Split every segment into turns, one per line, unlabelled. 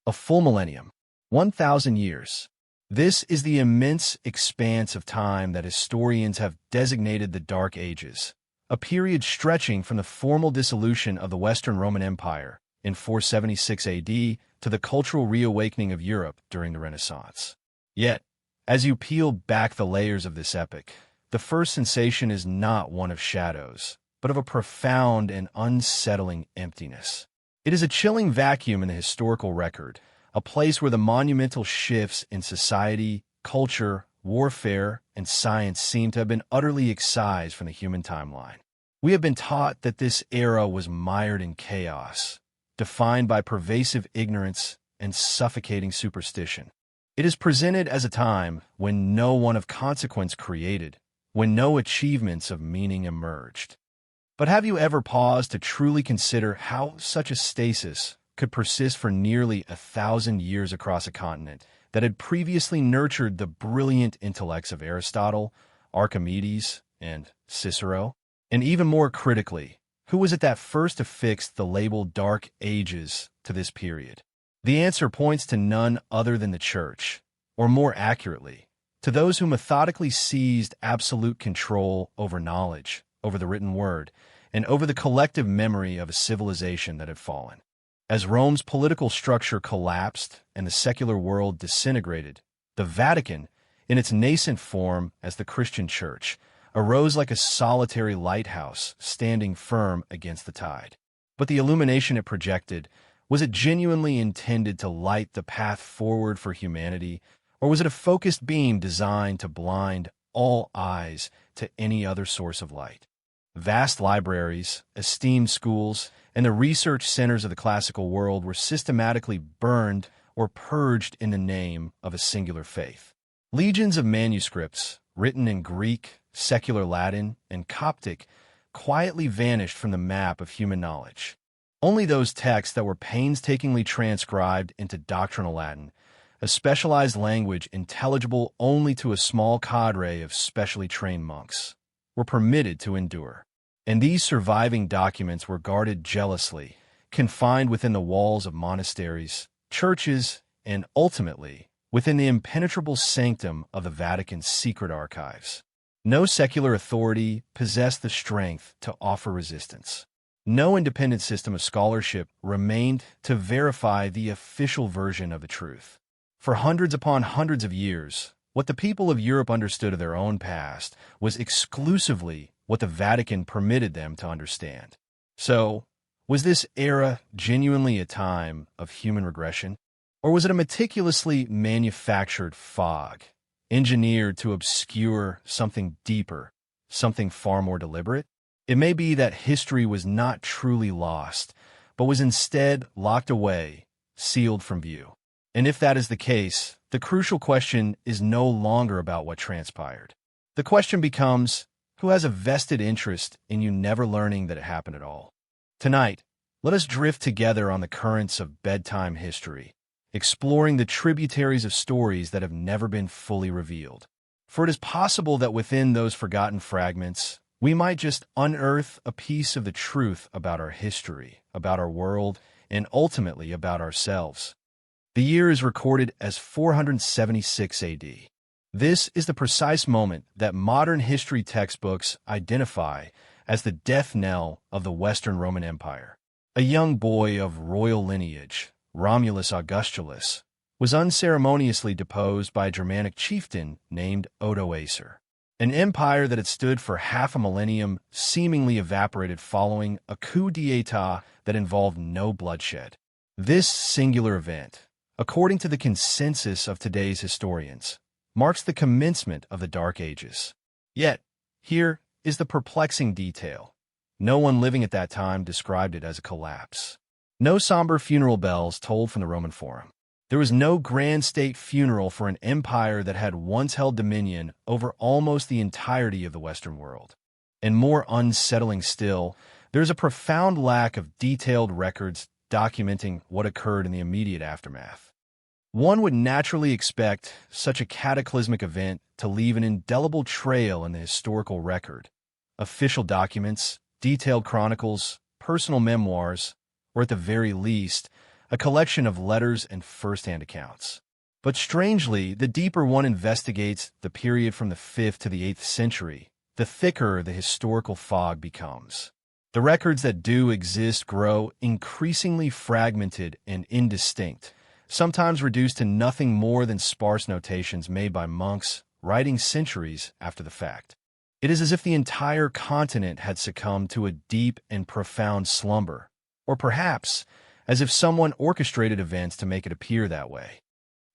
A full millennium, 1,000 years. This is the immense expanse of time that historians have designated the Dark Ages, a period stretching from the formal dissolution of the Western Roman Empire in 476 AD to the cultural reawakening of Europe during the Renaissance. Yet, as you peel back the layers of this epoch, the first sensation is not one of shadows, but of a profound and unsettling emptiness. It is a chilling vacuum in the historical record, a place where the monumental shifts in society, culture, warfare, and science seem to have been utterly excised from the human timeline. We have been taught that this era was mired in chaos, defined by pervasive ignorance and suffocating superstition. It is presented as a time when no one of consequence created, when no achievements of meaning emerged. But have you ever paused to truly consider how such a stasis could persist for nearly 1,000 years across a continent that had previously nurtured the brilliant intellects of Aristotle, Archimedes, and Cicero? And even more critically, who was it that first affixed the label Dark Ages to this period? The answer points to none other than the Church, or more accurately, to those who methodically seized absolute control over knowledge, over the written word, and over the collective memory of a civilization that had fallen. As Rome's political structure collapsed and the secular world disintegrated, the Vatican, in its nascent form as the Christian Church, arose like a solitary lighthouse standing firm against the tide. But the illumination it projected, was it genuinely intended to light the path forward for humanity, or was it a focused beam designed to blind all eyes to any other source of light? Vast libraries, esteemed schools, and the research centers of the classical world were systematically burned or purged in the name of a singular faith. Legions of manuscripts, written in Greek, secular Latin, and Coptic, quietly vanished from the map of human knowledge. Only those texts that were painstakingly transcribed into doctrinal Latin, a specialized language intelligible only to a small cadre of specially trained monks, were permitted to endure. And these surviving documents were guarded jealously, confined within the walls of monasteries, churches, and ultimately, within the impenetrable sanctum of the Vatican's secret archives. No secular authority possessed the strength to offer resistance. No independent system of scholarship remained to verify the official version of the truth. For hundreds upon hundreds of years, what the people of Europe understood of their own past was exclusively what the Vatican permitted them to understand. So, was this era genuinely a time of human regression? Or was it a meticulously manufactured fog, engineered to obscure something deeper, something far more deliberate? It may be that history was not truly lost, but was instead locked away, sealed from view. And if that is the case, the crucial question is no longer about what transpired. The question becomes, who has a vested interest in you never learning that it happened at all? Tonight, let us drift together on the currents of bedtime history, exploring the tributaries of stories that have never been fully revealed. For it is possible that within those forgotten fragments, we might just unearth a piece of the truth about our history, about our world, and ultimately about ourselves. The year is recorded as 476 AD. This is the precise moment that modern history textbooks identify as the death knell of the Western Roman Empire. A young boy of royal lineage, Romulus Augustulus, was unceremoniously deposed by a Germanic chieftain named Odoacer. An empire that had stood for half a millennium seemingly evaporated following a coup d'état that involved no bloodshed. This singular event, according to the consensus of today's historians, marks the commencement of the Dark Ages. Yet, here is the perplexing detail. No one living at that time described it as a collapse. No somber funeral bells tolled from the Roman Forum. There was no grand state funeral for an empire that had once held dominion over almost the entirety of the Western world. And more unsettling still, there is a profound lack of detailed records documenting what occurred in the immediate aftermath. One would naturally expect such a cataclysmic event to leave an indelible trail in the historical record. Official documents, detailed chronicles, personal memoirs, or at the very least, a collection of letters and first-hand accounts. But strangely, the deeper one investigates the period from the 5th to the 8th century, the thicker the historical fog becomes. The records that do exist grow increasingly fragmented and indistinct, sometimes reduced to nothing more than sparse notations made by monks writing centuries after the fact. It is as if the entire continent had succumbed to a deep and profound slumber, or perhaps as if someone orchestrated events to make it appear that way.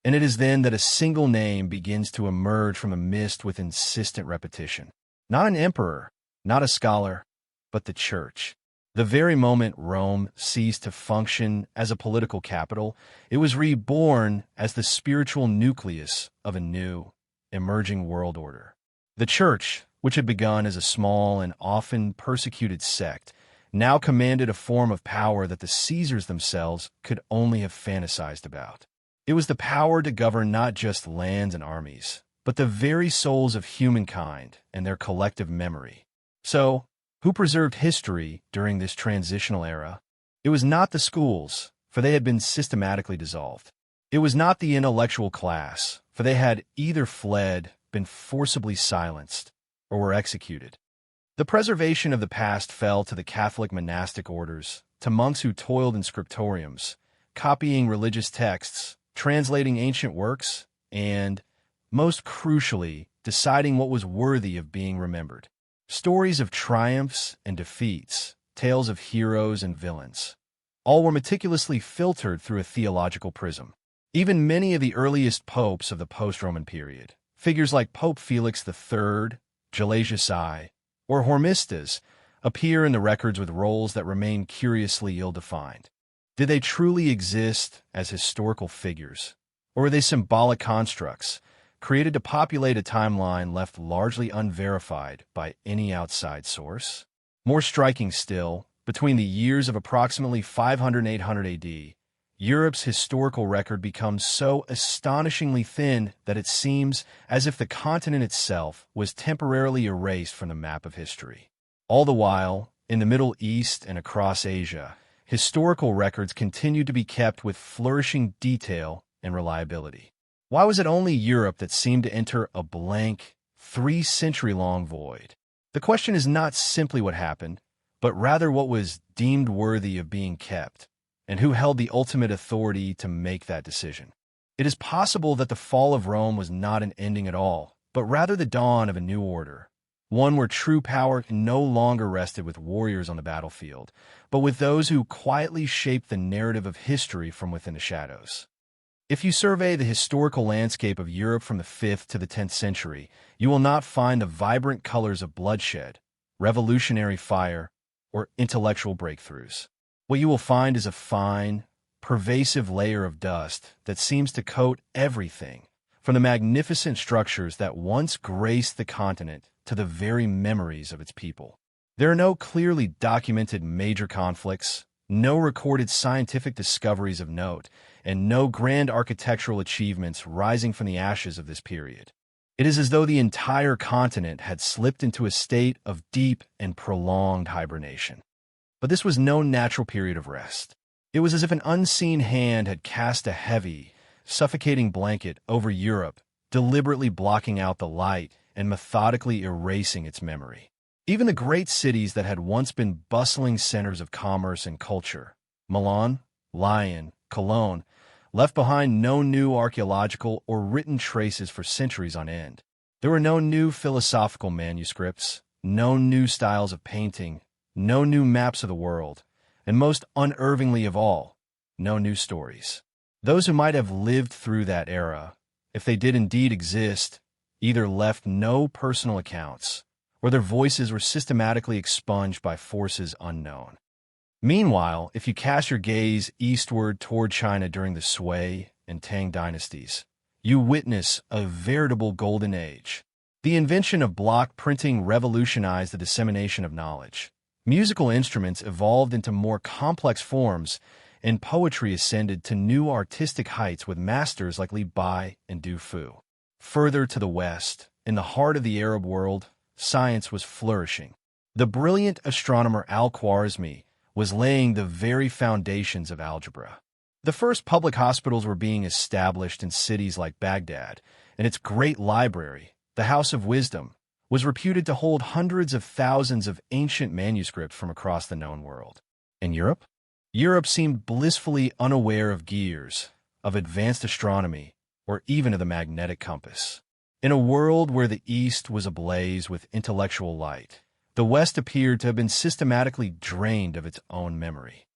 And it is then that a single name begins to emerge from a mist with insistent repetition. Not an emperor, not a scholar, but the Church. The very moment Rome ceased to function as a political capital, it was reborn as the spiritual nucleus of a new, emerging world order. The Church, which had begun as a small and often persecuted sect, now commanded a form of power that the Caesars themselves could only have fantasized about. It was the power to govern not just lands and armies, but the very souls of humankind and their collective memory. So, who preserved history during this transitional era? It was not the schools, for they had been systematically dissolved. It was not the intellectual class, for they had either fled, been forcibly silenced, or were executed. The preservation of the past fell to the Catholic monastic orders, to monks who toiled in scriptoriums, copying religious texts, translating ancient works, and, most crucially, deciding what was worthy of being remembered. Stories of triumphs and defeats, tales of heroes and villains, all were meticulously filtered through a theological prism. Even many of the earliest popes of the post-Roman period, figures like Pope Felix III, Gelasius I, or Hormisdas, appear in the records with roles that remain curiously ill-defined. Did they truly exist as historical figures, or were they symbolic constructs, created to populate a timeline left largely unverified by any outside source? More striking still, between the years of approximately 500 and 800 AD, Europe's historical record becomes so astonishingly thin that it seems as if the continent itself was temporarily erased from the map of history. All the while, in the Middle East and across Asia, historical records continued to be kept with flourishing detail and reliability. Why was it only Europe that seemed to enter a blank, 3-century-long void? The question is not simply what happened, but rather what was deemed worthy of being kept, and who held the ultimate authority to make that decision. It is possible that the fall of Rome was not an ending at all, but rather the dawn of a new order, one where true power no longer rested with warriors on the battlefield, but with those who quietly shaped the narrative of history from within the shadows. If you survey the historical landscape of Europe from the 5th to the 10th century, you will not find the vibrant colors of bloodshed, revolutionary fire, or intellectual breakthroughs. What you will find is a fine, pervasive layer of dust that seems to coat everything, from the magnificent structures that once graced the continent to the very memories of its people. There are no clearly documented major conflicts, no recorded scientific discoveries of note, and no grand architectural achievements rising from the ashes of this period. It is as though the entire continent had slipped into a state of deep and prolonged hibernation. But this was no natural period of rest. It was as if an unseen hand had cast a heavy, suffocating blanket over Europe, deliberately blocking out the light and methodically erasing its memory. Even the great cities that had once been bustling centers of commerce and culture, Milan, Lyon, Cologne, left behind no new archaeological or written traces for centuries on end. There were no new philosophical manuscripts, no new styles of painting, no new maps of the world, and most unnervingly of all, no new stories. Those who might have lived through that era, if they did indeed exist, either left no personal accounts, or their voices were systematically expunged by forces unknown. Meanwhile, if you cast your gaze eastward toward China during the Sui and Tang dynasties, you witness a veritable golden age. The invention of block printing revolutionized the dissemination of knowledge. Musical instruments evolved into more complex forms, and poetry ascended to new artistic heights with masters like Li Bai and Du Fu. Further to the west, in the heart of the Arab world, science was flourishing. The brilliant astronomer Al-Khwarizmi was laying the very foundations of algebra. The first public hospitals were being established in cities like Baghdad, and its great library, the House of Wisdom, was reputed to hold hundreds of thousands of ancient manuscripts from across the known world. In Europe? Europe seemed blissfully unaware of gears, of advanced astronomy, or even of the magnetic compass. In a world where the East was ablaze with intellectual light, the West appeared to have been systematically drained of its own memory.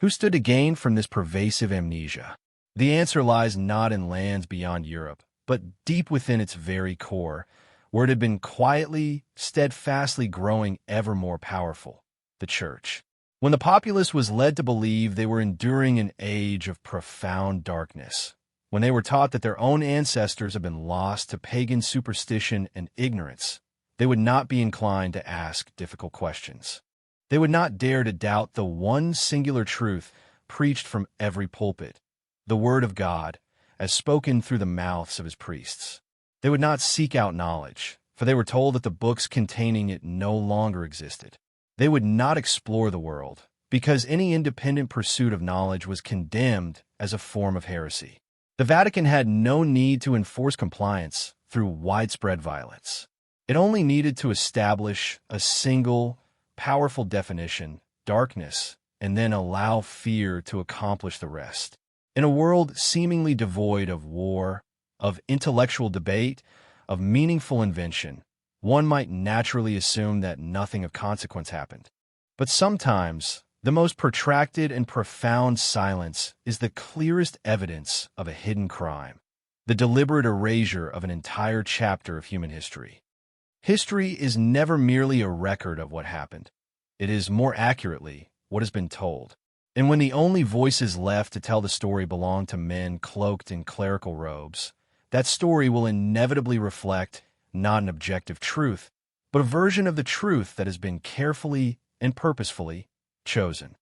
Who stood to gain from this pervasive amnesia? The answer lies not in lands beyond Europe, but deep within its very core, where it had been quietly, steadfastly growing ever more powerful: the Church. When the populace was led to believe they were enduring an age of profound darkness, when they were taught that their own ancestors had been lost to pagan superstition and ignorance, they would not be inclined to ask difficult questions. They would not dare to doubt the one singular truth preached from every pulpit, the Word of God, as spoken through the mouths of his priests. They would not seek out knowledge, for they were told that the books containing it no longer existed. They would not explore the world, because any independent pursuit of knowledge was condemned as a form of heresy. The Vatican had no need to enforce compliance through widespread violence. It only needed to establish a single, powerful definition, darkness, and then allow fear to accomplish the rest. In a world seemingly devoid of war, of intellectual debate, of meaningful invention, one might naturally assume that nothing of consequence happened. But sometimes, the most protracted and profound silence is the clearest evidence of a hidden crime, the deliberate erasure of an entire chapter of human history. History is never merely a record of what happened. It is, more accurately, what has been told. And when the only voices left to tell the story belong to men cloaked in clerical robes, that story will inevitably reflect not an objective truth, but a version of the truth that has been carefully and purposefully chosen.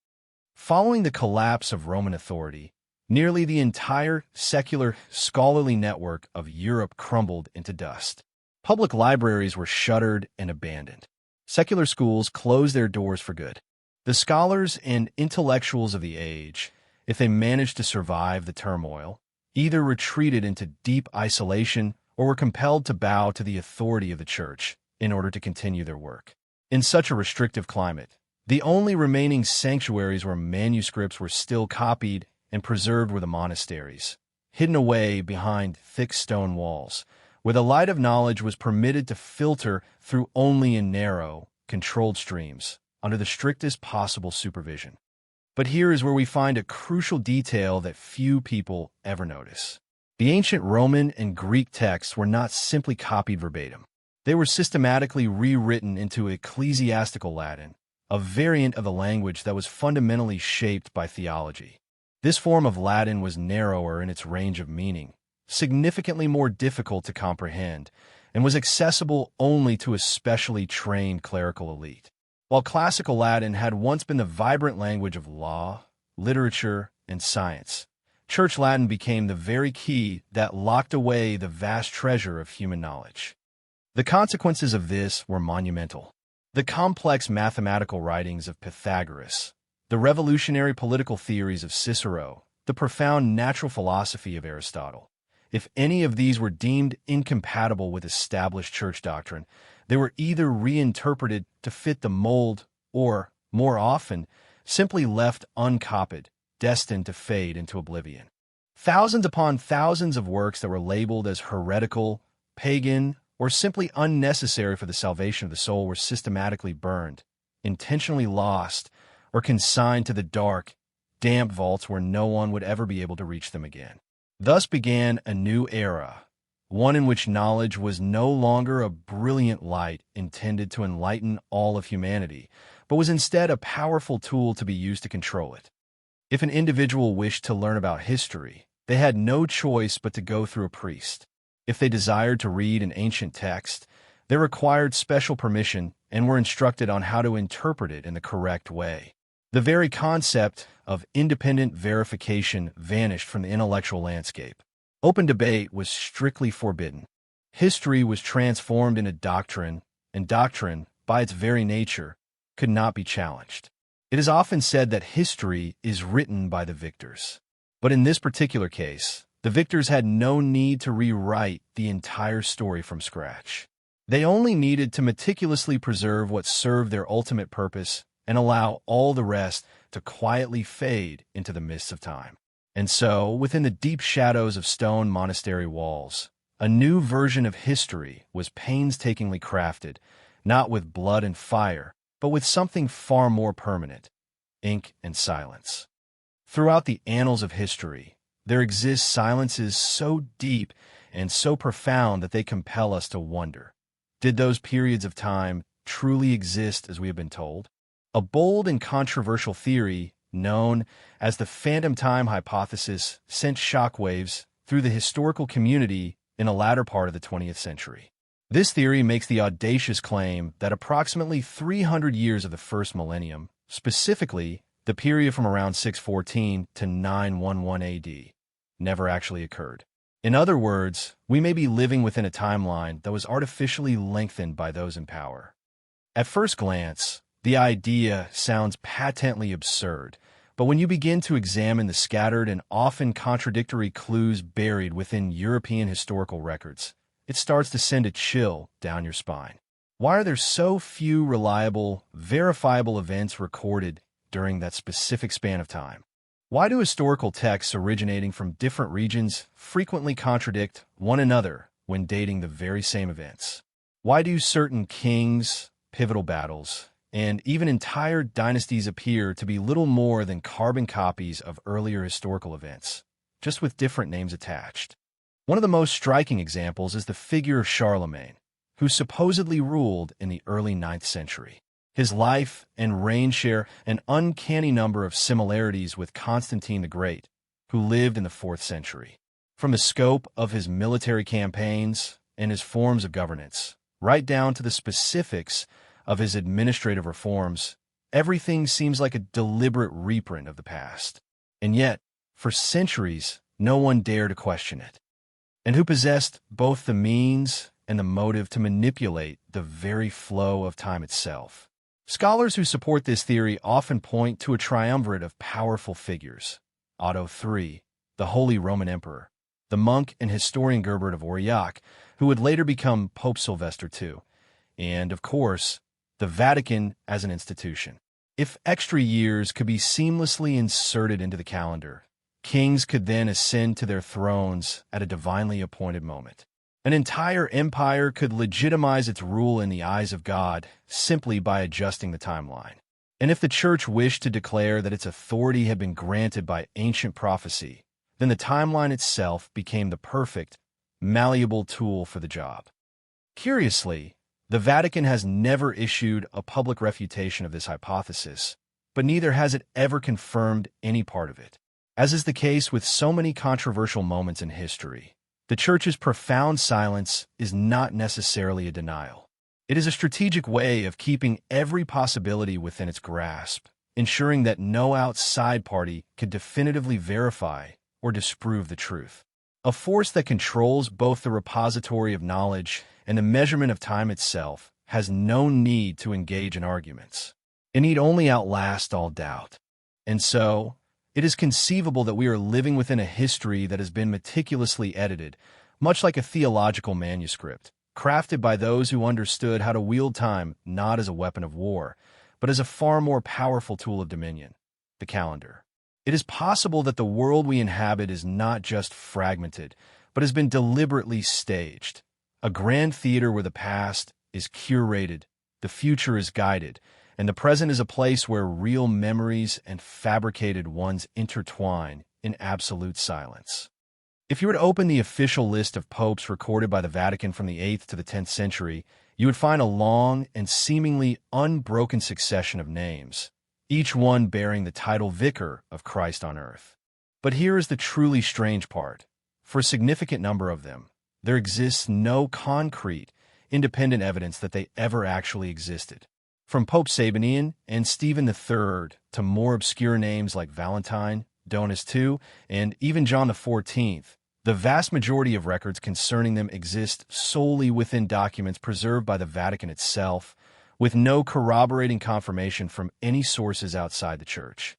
Following the collapse of Roman authority, nearly the entire secular, scholarly network of Europe crumbled into dust. Public libraries were shuttered and abandoned. Secular schools closed their doors for good. The scholars and intellectuals of the age, if they managed to survive the turmoil, either retreated into deep isolation or were compelled to bow to the authority of the Church in order to continue their work. In such a restrictive climate, the only remaining sanctuaries where manuscripts were still copied and preserved were the monasteries, hidden away behind thick stone walls, where the light of knowledge was permitted to filter through only in narrow, controlled streams, under the strictest possible supervision. But here is where we find a crucial detail that few people ever notice. The ancient Roman and Greek texts were not simply copied verbatim. They were systematically rewritten into ecclesiastical Latin, a variant of the language that was fundamentally shaped by theology. This form of Latin was narrower in its range of meaning, significantly more difficult to comprehend, and was accessible only to a specially trained clerical elite. While classical Latin had once been the vibrant language of law, literature, and science, Church Latin became the very key that locked away the vast treasure of human knowledge. The consequences of this were monumental. The complex mathematical writings of Pythagoras, the revolutionary political theories of Cicero, the profound natural philosophy of Aristotle. If any of these were deemed incompatible with established church doctrine, they were either reinterpreted to fit the mold or, more often, simply left uncopied, destined to fade into oblivion. Thousands upon thousands of works that were labeled as heretical, pagan, or simply unnecessary for the salvation of the soul were systematically burned, intentionally lost, or consigned to the dark, damp vaults where no one would ever be able to reach them again. Thus began a new era, one in which knowledge was no longer a brilliant light intended to enlighten all of humanity, but was instead a powerful tool to be used to control it. If an individual wished to learn about history, they had no choice but to go through a priest. If they desired to read an ancient text, they required special permission and were instructed on how to interpret it in the correct way. The very concept of independent verification vanished from the intellectual landscape. Open debate was strictly forbidden. History was transformed into doctrine, and doctrine, by its very nature, could not be challenged. It is often said that history is written by the victors. But in this particular case, the victors had no need to rewrite the entire story from scratch. They only needed to meticulously preserve what served their ultimate purpose and allow all the rest to quietly fade into the mists of time. And so, within the deep shadows of stone monastery walls, a new version of history was painstakingly crafted, not with blood and fire, but with something far more permanent: ink and silence. Throughout the annals of history, there exist silences so deep and so profound that they compel us to wonder, did those periods of time truly exist as we have been told? A bold and controversial theory, known as the phantom time hypothesis, sent shockwaves through the historical community in the latter part of the 20th century. This theory makes the audacious claim that approximately 300 years of the first millennium, specifically the period from around 614 to 911 AD, never actually occurred. In other words, we may be living within a timeline that was artificially lengthened by those in power. At first glance, the idea sounds patently absurd, but when you begin to examine the scattered and often contradictory clues buried within European historical records, it starts to send a chill down your spine. Why are there so few reliable, verifiable events recorded during that specific span of time? Why do historical texts originating from different regions frequently contradict one another when dating the very same events? Why do certain kings, pivotal battles, and even entire dynasties appear to be little more than carbon copies of earlier historical events, just with different names attached? One of the most striking examples is the figure of Charlemagne, who supposedly ruled in the early 9th century. His life and reign share an uncanny number of similarities with Constantine the Great, who lived in the 4th century. From the scope of his military campaigns and his forms of governance, right down to the specifics of his administrative reforms, everything seems like a deliberate reprint of the past. And yet, for centuries, no one dared to question it. And who possessed both the means and the motive to manipulate the very flow of time itself? Scholars who support this theory often point to a triumvirate of powerful figures: Otto III, the Holy Roman Emperor, the monk and historian Gerbert of Aurillac, who would later become Pope Sylvester II, and, of course, the Vatican as an institution. If extra years could be seamlessly inserted into the calendar, kings could then ascend to their thrones at a divinely appointed moment. An entire empire could legitimize its rule in the eyes of God simply by adjusting the timeline. And if the Church wished to declare that its authority had been granted by ancient prophecy, then the timeline itself became the perfect, malleable tool for the job. Curiously, the Vatican has never issued a public refutation of this hypothesis, but neither has it ever confirmed any part of it. As is the case with so many controversial moments in history, the Church's profound silence is not necessarily a denial. It is a strategic way of keeping every possibility within its grasp, ensuring that no outside party could definitively verify or disprove the truth. A force that controls both the repository of knowledge and the measurement of time itself has no need to engage in arguments. It need only outlast all doubt. And so, it is conceivable that we are living within a history that has been meticulously edited, much like a theological manuscript, crafted by those who understood how to wield time not as a weapon of war, but as a far more powerful tool of dominion: the calendar. It is possible that the world we inhabit is not just fragmented, but has been deliberately staged, a grand theater where the past is curated, the future is guided, and the present is a place where real memories and fabricated ones intertwine in absolute silence. If you were to open the official list of popes recorded by the Vatican from the 8th to the 10th century, you would find a long and seemingly unbroken succession of names, each one bearing the title Vicar of Christ on earth. But here is the truly strange part. For a significant number of them, there exists no concrete, independent evidence that they ever actually existed. From Pope Sabinian and Stephen III to more obscure names like Valentine, Donus II, and even John XIV, the vast majority of records concerning them exist solely within documents preserved by the Vatican itself, with no corroborating confirmation from any sources outside the Church.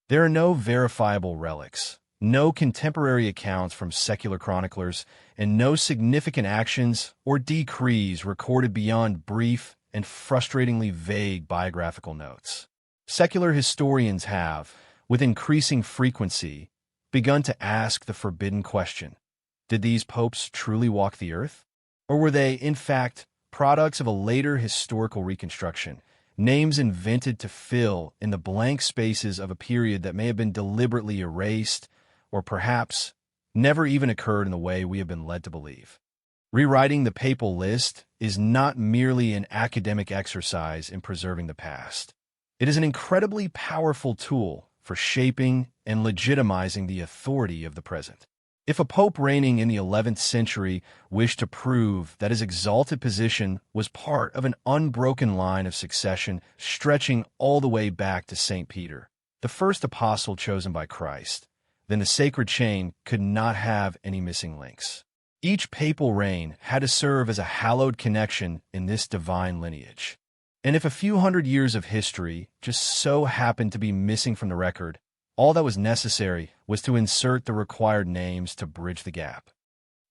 There are no verifiable relics, no contemporary accounts from secular chroniclers, and no significant actions or decrees recorded beyond brief and frustratingly vague biographical notes. Secular historians have, with increasing frequency, begun to ask the forbidden question: did these popes truly walk the earth? Or were they, in fact, products of a later historical reconstruction, names invented to fill in the blank spaces of a period that may have been deliberately erased, or perhaps never even occurred in the way we have been led to believe? Rewriting the papal list is not merely an academic exercise in preserving the past. It is an incredibly powerful tool for shaping and legitimizing the authority of the present. If a pope reigning in the 11th century wished to prove that his exalted position was part of an unbroken line of succession stretching all the way back to St. Peter, the first apostle chosen by Christ, then the sacred chain could not have any missing links. Each papal reign had to serve as a hallowed connection in this divine lineage. And if a few hundred years of history just so happened to be missing from the record, all that was necessary was to insert the required names to bridge the gap.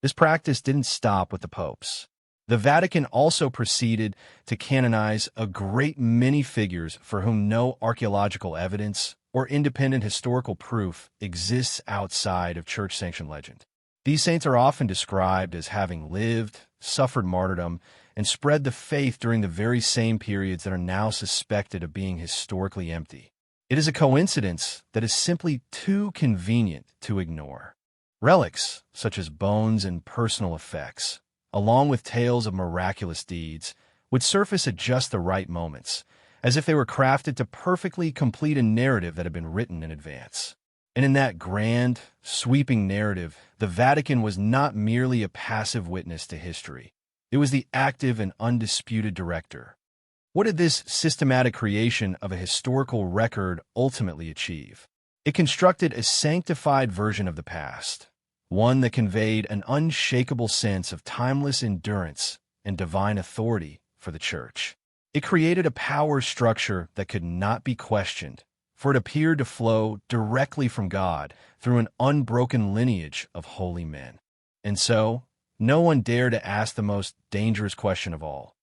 This practice didn't stop with the popes. The Vatican also proceeded to canonize a great many figures for whom no archaeological evidence or independent historical proof exists outside of church-sanctioned legend. These saints are often described as having lived, suffered martyrdom, and spread the faith during the very same periods that are now suspected of being historically empty. It is a coincidence that is simply too convenient to ignore. Relics, such as bones and personal effects, along with tales of miraculous deeds, would surface at just the right moments, as if they were crafted to perfectly complete a narrative that had been written in advance. And in that grand, sweeping narrative, the Vatican was not merely a passive witness to history. It was the active and undisputed director. What did this systematic creation of a historical record ultimately achieve? It constructed a sanctified version of the past, one that conveyed an unshakable sense of timeless endurance and divine authority for the Church. It created a power structure that could not be questioned, for it appeared to flow directly from God through an unbroken lineage of holy men. And so, no one dared to ask the most dangerous question of all.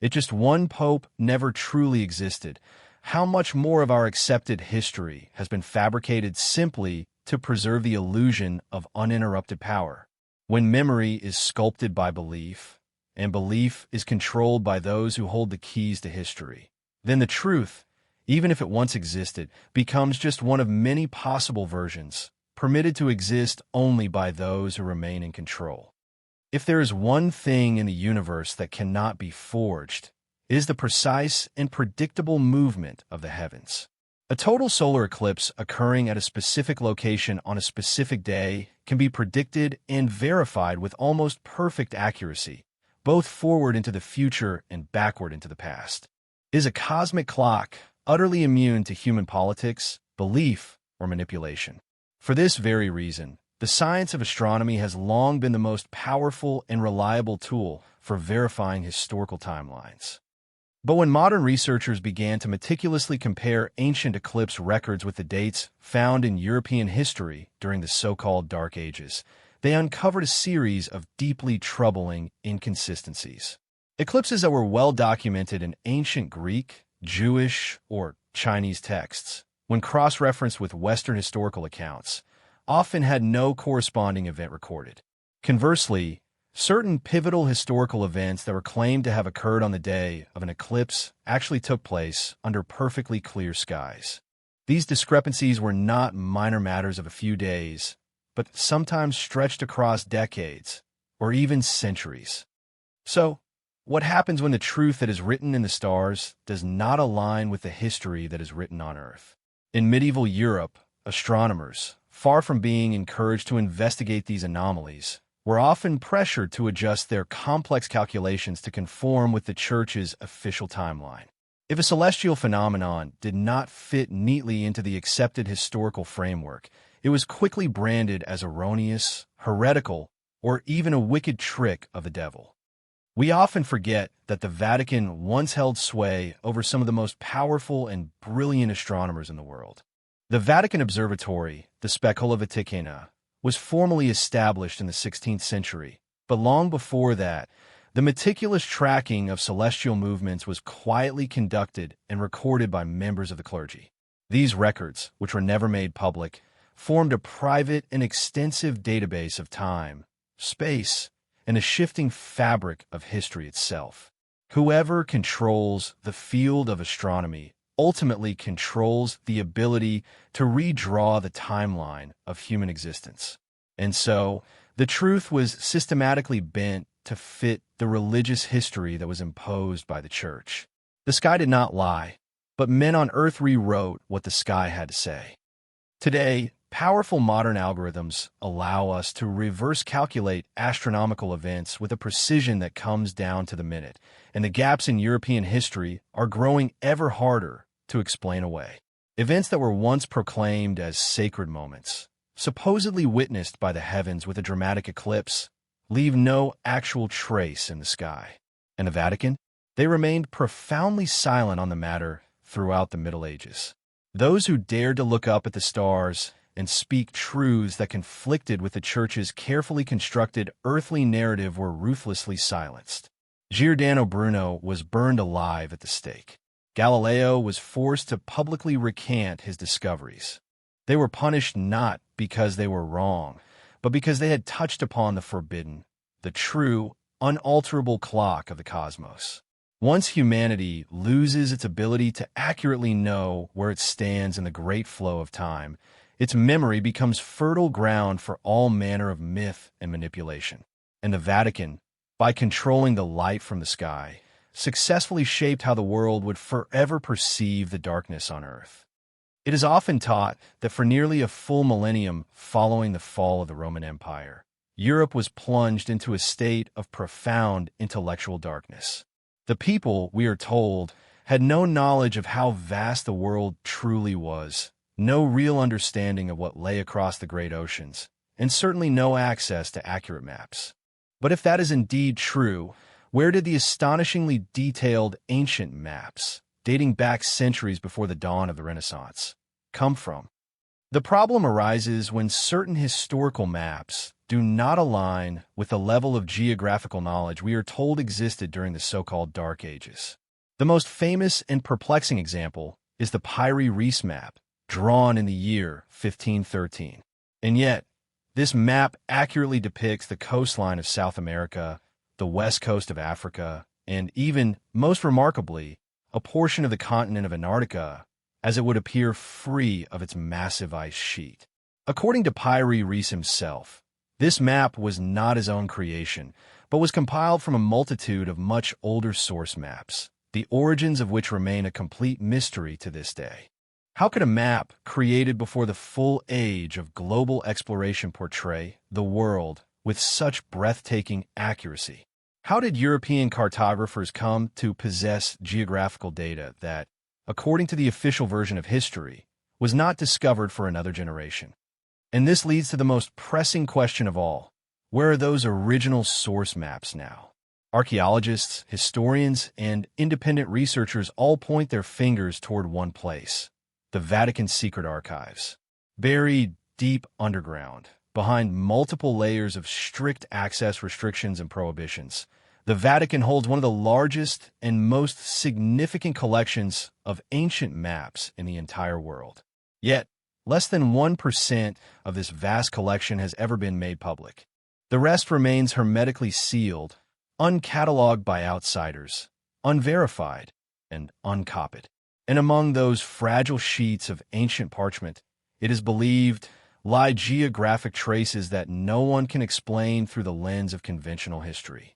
If just one pope never truly existed, how much more of our accepted history has been fabricated simply to preserve the illusion of uninterrupted power? When memory is sculpted by belief, and belief is controlled by those who hold the keys to history, then the truth, even if it once existed, becomes just one of many possible versions, permitted to exist only by those who remain in control. If there is one thing in the universe that cannot be forged, it is the precise and predictable movement of the heavens. A total solar eclipse occurring at a specific location on a specific day can be predicted and verified with almost perfect accuracy, both forward into the future and backward into the past. It is a cosmic clock utterly immune to human politics, belief, or manipulation. For this very reason, the science of astronomy has long been the most powerful and reliable tool for verifying historical timelines. But when modern researchers began to meticulously compare ancient eclipse records with the dates found in European history during the so-called Dark Ages, they uncovered a series of deeply troubling inconsistencies. Eclipses that were well documented in ancient Greek, Jewish, or Chinese texts, when cross-referenced with Western historical accounts, often had no corresponding event recorded. Conversely, certain pivotal historical events that were claimed to have occurred on the day of an eclipse actually took place under perfectly clear skies. These discrepancies were not minor matters of a few days, but sometimes stretched across decades, or even centuries. So, what happens when the truth that is written in the stars does not align with the history that is written on Earth? In medieval Europe, astronomers, far from being encouraged to investigate these anomalies, were often pressured to adjust their complex calculations to conform with the Church's official timeline. If a celestial phenomenon did not fit neatly into the accepted historical framework, it was quickly branded as erroneous, heretical, or even a wicked trick of the devil. We often forget that the Vatican once held sway over some of the most powerful and brilliant astronomers in the world. The Vatican Observatory, the Specula Vaticana, was formally established in the 16th century, but long before that, the meticulous tracking of celestial movements was quietly conducted and recorded by members of the clergy. These records, which were never made public, formed a private and extensive database of time, space, and a shifting fabric of history itself. Whoever controls the field of astronomy ultimately controls the ability to redraw the timeline of human existence. And so, the truth was systematically bent to fit the religious history that was imposed by the church. The sky did not lie, but men on Earth rewrote what the sky had to say. Today, powerful modern algorithms allow us to reverse calculate astronomical events with a precision that comes down to the minute, and the gaps in European history are growing ever harder to explain away. Events that were once proclaimed as sacred moments, supposedly witnessed by the heavens with a dramatic eclipse, leave no actual trace in the sky. And the Vatican? They remained profoundly silent on the matter throughout the Middle Ages. Those who dared to look up at the stars and speak truths that conflicted with the Church's carefully constructed earthly narrative were ruthlessly silenced. Giordano Bruno was burned alive at the stake. Galileo was forced to publicly recant his discoveries. They were punished not because they were wrong, but because they had touched upon the forbidden, the true, unalterable clock of the cosmos. Once humanity loses its ability to accurately know where it stands in the great flow of time, its memory becomes fertile ground for all manner of myth and manipulation. And the Vatican, by controlling the light from the sky, successfully shaped how the world would forever perceive the darkness on Earth. It is often taught that for nearly a full millennium following the fall of the Roman Empire, Europe was plunged into a state of profound intellectual darkness. The people, we are told, had no knowledge of how vast the world truly was, no real understanding of what lay across the great oceans, and certainly no access to accurate maps. But if that is indeed true, where did the astonishingly detailed ancient maps, dating back centuries before the dawn of the Renaissance, come from? The problem arises when certain historical maps do not align with the level of geographical knowledge we are told existed during the so-called Dark Ages. The most famous and perplexing example is the Piri-Reis map, drawn in the year 1513. And yet, this map accurately depicts the coastline of South America, the west coast of Africa, and even, most remarkably, a portion of the continent of Antarctica, as it would appear free of its massive ice sheet. According to Piri-Reis himself, this map was not his own creation, but was compiled from a multitude of much older source maps, the origins of which remain a complete mystery to this day. How could a map created before the full age of global exploration portray the world with such breathtaking accuracy? How did European cartographers come to possess geographical data that, according to the official version of history, was not discovered for another generation? And this leads to the most pressing question of all. Where are those original source maps now? Archaeologists, historians, and independent researchers all point their fingers toward one place: the Vatican's secret archives. Buried deep underground, behind multiple layers of strict access restrictions and prohibitions, the Vatican holds one of the largest and most significant collections of ancient maps in the entire world. Yet, less than 1% of this vast collection has ever been made public. The rest remains hermetically sealed, uncatalogued by outsiders, unverified, and uncopied. And among those fragile sheets of ancient parchment, it is believed, lie geographic traces that no one can explain through the lens of conventional history.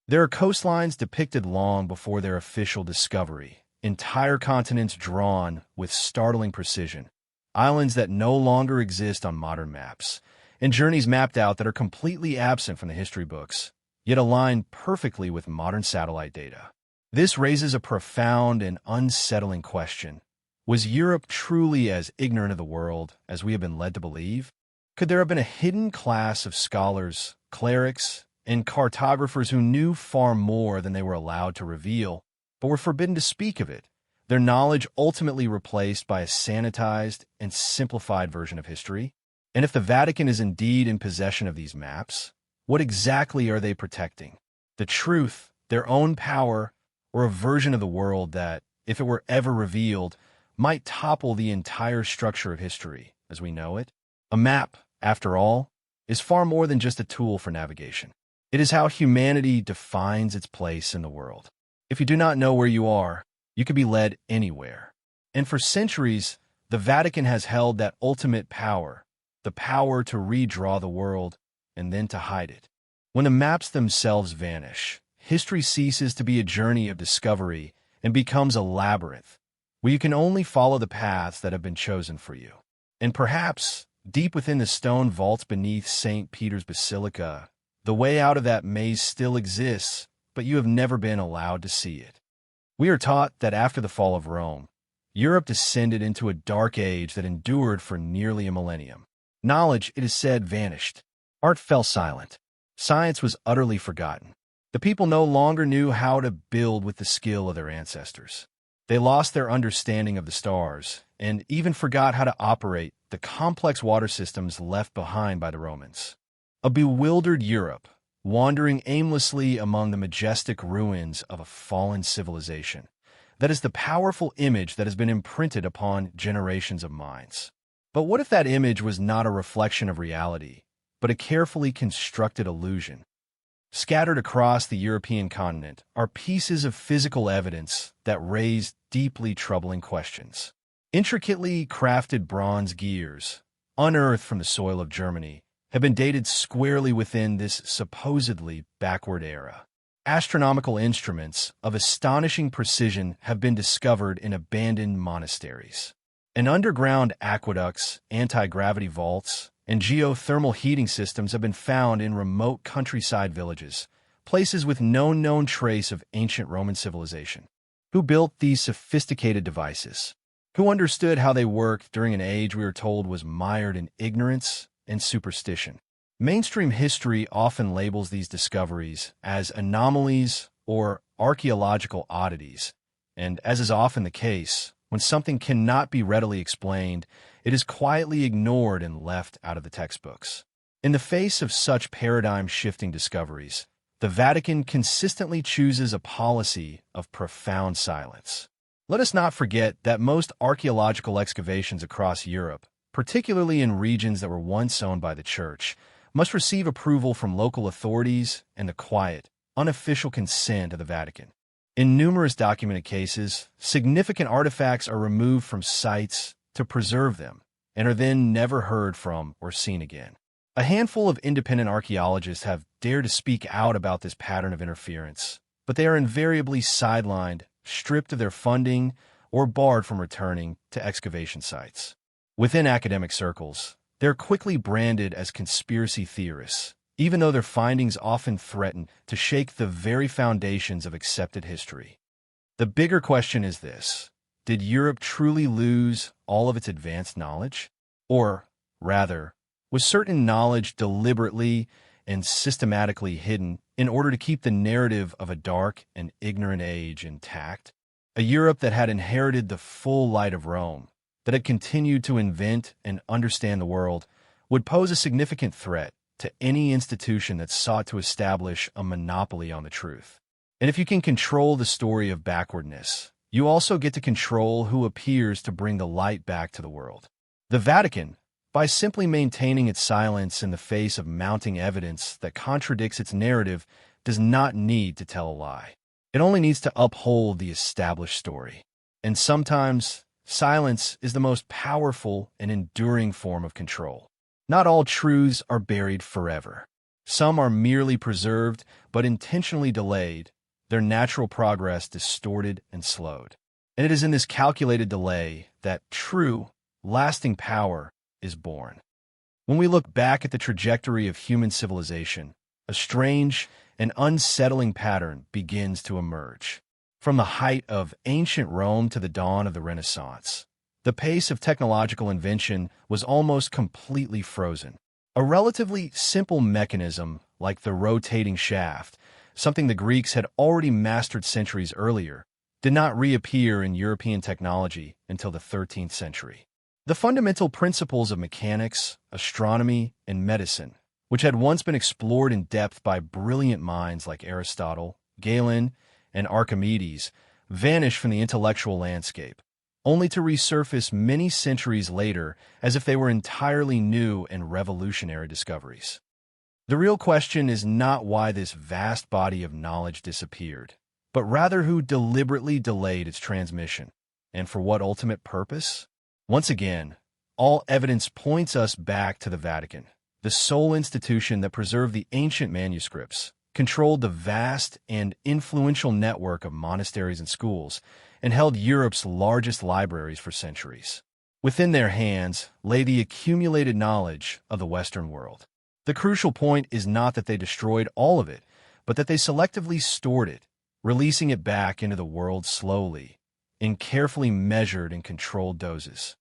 There are coastlines depicted long before their official discovery, entire continents drawn with startling precision, islands that no longer exist on modern maps, and journeys mapped out that are completely absent from the history books, yet align perfectly with modern satellite data. This raises a profound and unsettling question. Was Europe truly as ignorant of the world as we have been led to believe? Could there have been a hidden class of scholars, clerics, and cartographers who knew far more than they were allowed to reveal, but were forbidden to speak of it, their knowledge ultimately replaced by a sanitized and simplified version of history? And if the Vatican is indeed in possession of these maps, what exactly are they protecting? The truth, their own power, or a version of the world that, if it were ever revealed, might topple the entire structure of history as we know it? A map, after all, is far more than just a tool for navigation. It is how humanity defines its place in the world. If you do not know where you are, you can be led anywhere. And for centuries, the Vatican has held that ultimate power, the power to redraw the world and then to hide it. When the maps themselves vanish, history ceases to be a journey of discovery and becomes a labyrinth, where you can only follow the paths that have been chosen for you. And perhaps, deep within the stone vaults beneath St. Peter's Basilica, the way out of that maze still exists, but you have never been allowed to see it. We are taught that after the fall of Rome, Europe descended into a dark age that endured for nearly a millennium. Knowledge, it is said, vanished. Art fell silent. Science was utterly forgotten. The people no longer knew how to build with the skill of their ancestors. They lost their understanding of the stars and even forgot how to operate the complex water systems left behind by the Romans. A bewildered Europe, wandering aimlessly among the majestic ruins of a fallen civilization. That is the powerful image that has been imprinted upon generations of minds. But what if that image was not a reflection of reality, but a carefully constructed illusion? Scattered across the European continent are pieces of physical evidence that raise deeply troubling questions. Intricately crafted bronze gears, unearthed from the soil of Germany, have been dated squarely within this supposedly backward era. Astronomical instruments of astonishing precision have been discovered in abandoned monasteries. And underground aqueducts, anti-gravity vaults, and geothermal heating systems have been found in remote countryside villages, places with no known trace of ancient Roman civilization. Who built these sophisticated devices? Who understood how they worked during an age we are told was mired in ignorance and superstition? Mainstream history often labels these discoveries as anomalies or archaeological oddities, and as is often the case, when something cannot be readily explained, it is quietly ignored and left out of the textbooks. In the face of such paradigm-shifting discoveries, the Vatican consistently chooses a policy of profound silence. Let us not forget that most archaeological excavations across Europe, particularly in regions that were once owned by the Church, must receive approval from local authorities and the quiet, unofficial consent of the Vatican. In numerous documented cases, significant artifacts are removed from sites to preserve them and are then never heard from or seen again. A handful of independent archaeologists have dared to speak out about this pattern of interference, but they are invariably sidelined, stripped of their funding, or barred from returning to excavation sites. Within academic circles, they're quickly branded as conspiracy theorists, even though their findings often threaten to shake the very foundations of accepted history. The bigger question is this: did Europe truly lose all of its advanced knowledge? Or, rather, was certain knowledge deliberately and systematically hidden in order to keep the narrative of a dark and ignorant age intact? A Europe that had inherited the full light of Rome, that had continued to invent and understand the world, would pose a significant threat to any institution that sought to establish a monopoly on the truth. And if you can control the story of backwardness, you also get to control who appears to bring the light back to the world. The Vatican, by simply maintaining its silence in the face of mounting evidence that contradicts its narrative, does not need to tell a lie. It only needs to uphold the established story. And sometimes, silence is the most powerful and enduring form of control. Not all truths are buried forever. Some are merely preserved, but intentionally delayed, their natural progress distorted and slowed. And it is in this calculated delay that true, lasting power is born. When we look back at the trajectory of human civilization, a strange and unsettling pattern begins to emerge. From the height of ancient Rome to the dawn of the Renaissance, the pace of technological invention was almost completely frozen. A relatively simple mechanism like the rotating shaft, something the Greeks had already mastered centuries earlier, did not reappear in European technology until the 13th century. The fundamental principles of mechanics, astronomy, and medicine, which had once been explored in depth by brilliant minds like Aristotle, Galen, and Archimedes, vanished from the intellectual landscape, only to resurface many centuries later as if they were entirely new and revolutionary discoveries. The real question is not why this vast body of knowledge disappeared, but rather who deliberately delayed its transmission, and for what ultimate purpose? Once again, all evidence points us back to the Vatican, the sole institution that preserved the ancient manuscripts, controlled the vast and influential network of monasteries and schools, and held Europe's largest libraries for centuries. Within their hands lay the accumulated knowledge of the Western world. The crucial point is not that they destroyed all of it, but that they selectively stored it, releasing it back into the world slowly, in carefully measured and controlled doses.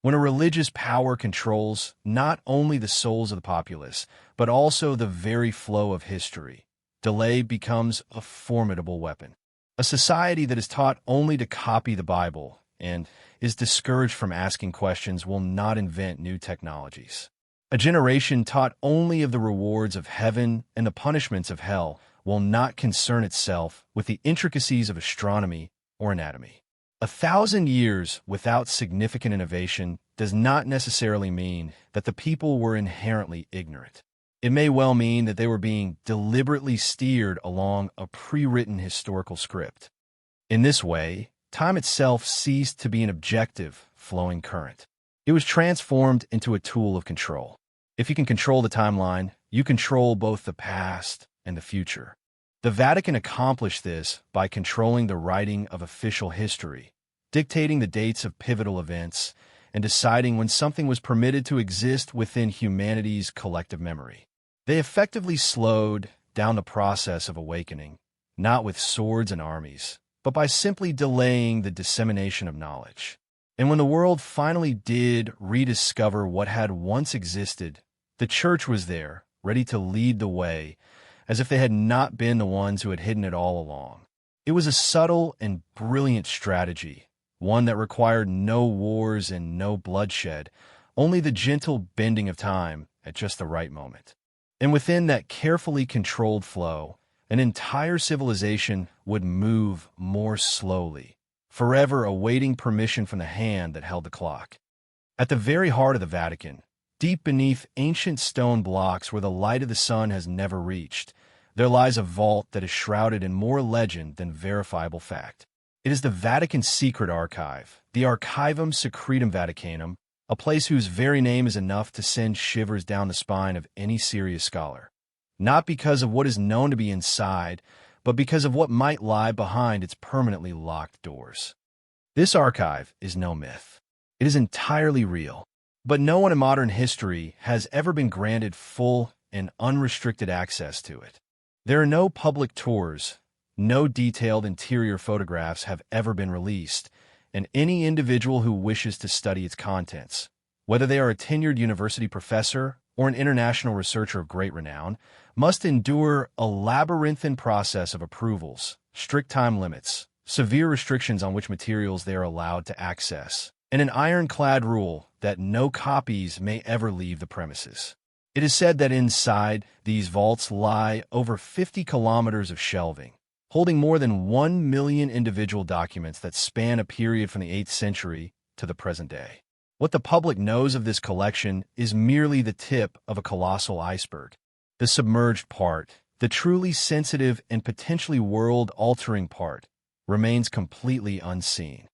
When a religious power controls not only the souls of the populace, but also the very flow of history, delay becomes a formidable weapon. A society that is taught only to copy the Bible and is discouraged from asking questions will not invent new technologies. A generation taught only of the rewards of heaven and the punishments of hell will not concern itself with the intricacies of astronomy or anatomy. 1,000 years without significant innovation does not necessarily mean that the people were inherently ignorant. It may well mean that they were being deliberately steered along a pre-written historical script. In this way, time itself ceased to be an objective, flowing current. It was transformed into a tool of control. If you can control the timeline, you control both the past and the future. The Vatican accomplished this by controlling the writing of official history, dictating the dates of pivotal events, and deciding when something was permitted to exist within humanity's collective memory. They effectively slowed down the process of awakening, not with swords and armies, but by simply delaying the dissemination of knowledge. And when the world finally did rediscover what had once existed, the Church was there, ready to lead the way, as if they had not been the ones who had hidden it all along. It was a subtle and brilliant strategy, one that required no wars and no bloodshed, only the gentle bending of time at just the right moment. And within that carefully controlled flow, an entire civilization would move more slowly, forever awaiting permission from the hand that held the clock. At the very heart of the Vatican, deep beneath ancient stone blocks where the light of the sun has never reached, there lies a vault that is shrouded in more legend than verifiable fact. It is the Vatican's secret archive, the Archivum Secretum Vaticanum, a place whose very name is enough to send shivers down the spine of any serious scholar. Not because of what is known to be inside, but because of what might lie behind its permanently locked doors. This archive is no myth. It is entirely real. But no one in modern history has ever been granted full and unrestricted access to it. There are no public tours, no detailed interior photographs have ever been released, and any individual who wishes to study its contents, whether they are a tenured university professor or an international researcher of great renown, must endure a labyrinthine process of approvals, strict time limits, severe restrictions on which materials they are allowed to access, and an ironclad rule that no copies may ever leave the premises. It is said that inside these vaults lie over 50 kilometers of shelving, holding more than 1 million individual documents that span a period from the 8th century to the present day. What the public knows of this collection is merely the tip of a colossal iceberg. The submerged part, the truly sensitive and potentially world-altering part, remains completely unseen.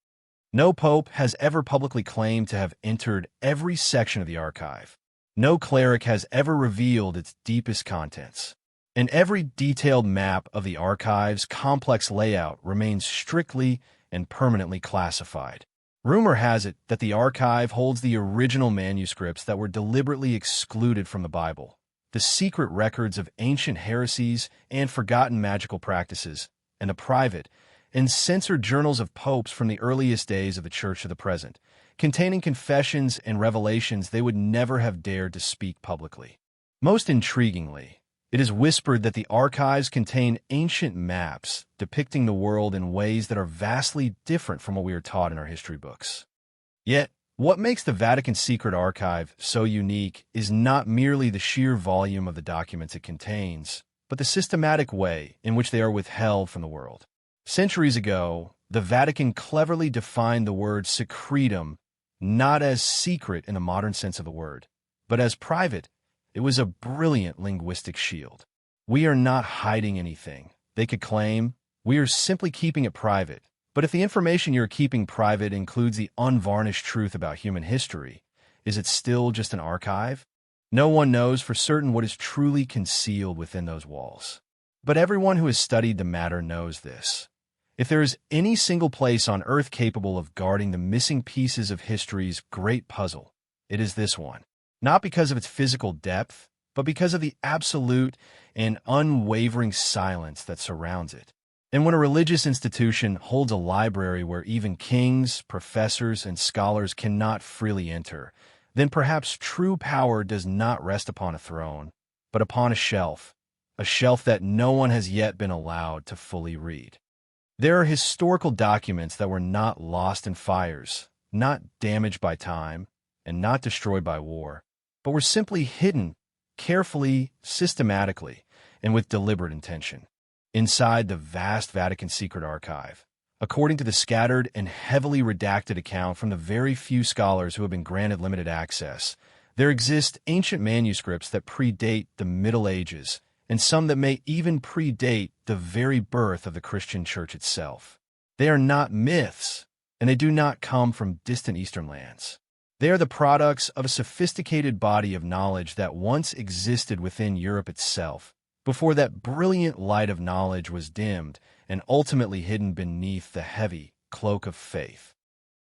No pope has ever publicly claimed to have entered every section of the archive. No cleric has ever revealed its deepest contents. And every detailed map of the archive's complex layout remains strictly and permanently classified. Rumor has it that the archive holds the original manuscripts that were deliberately excluded from the Bible, the secret records of ancient heresies and forgotten magical practices, and the private and censored journals of popes from the earliest days of the Church to the present, containing confessions and revelations they would never have dared to speak publicly. Most intriguingly, It is whispered that the archives contain ancient maps depicting the world in ways that are vastly different from what we are taught in our history books. Yet, what makes the Vatican Secret Archive so unique is not merely the sheer volume of the documents it contains, but the systematic way in which they are withheld from the world. Centuries ago, the Vatican cleverly defined the word secretum not as secret in the modern sense of the word, but as private. It was a brilliant linguistic shield. We are not hiding anything, they could claim. We are simply keeping it private. But if the information you're keeping private includes the unvarnished truth about human history, is it still just an archive? No one knows for certain what is truly concealed within those walls. But everyone who has studied the matter knows this. If there is any single place on Earth capable of guarding the missing pieces of history's great puzzle, it is this one. Not because of its physical depth, but because of the absolute and unwavering silence that surrounds it. And when a religious institution holds a library where even kings, professors, and scholars cannot freely enter, then perhaps true power does not rest upon a throne, but upon a shelf that no one has yet been allowed to fully read. There are historical documents that were not lost in fires, not damaged by time, and not destroyed by war, but were simply hidden carefully, systematically, and with deliberate intention inside the vast Vatican Secret Archive. According to the scattered and heavily redacted account from the very few scholars who have been granted limited access, there exist ancient manuscripts that predate the Middle Ages, and some that may even predate the very birth of the Christian Church itself. They are not myths, and they do not come from distant Eastern lands. They are the products of a sophisticated body of knowledge that once existed within Europe itself, before that brilliant light of knowledge was dimmed and ultimately hidden beneath the heavy cloak of faith.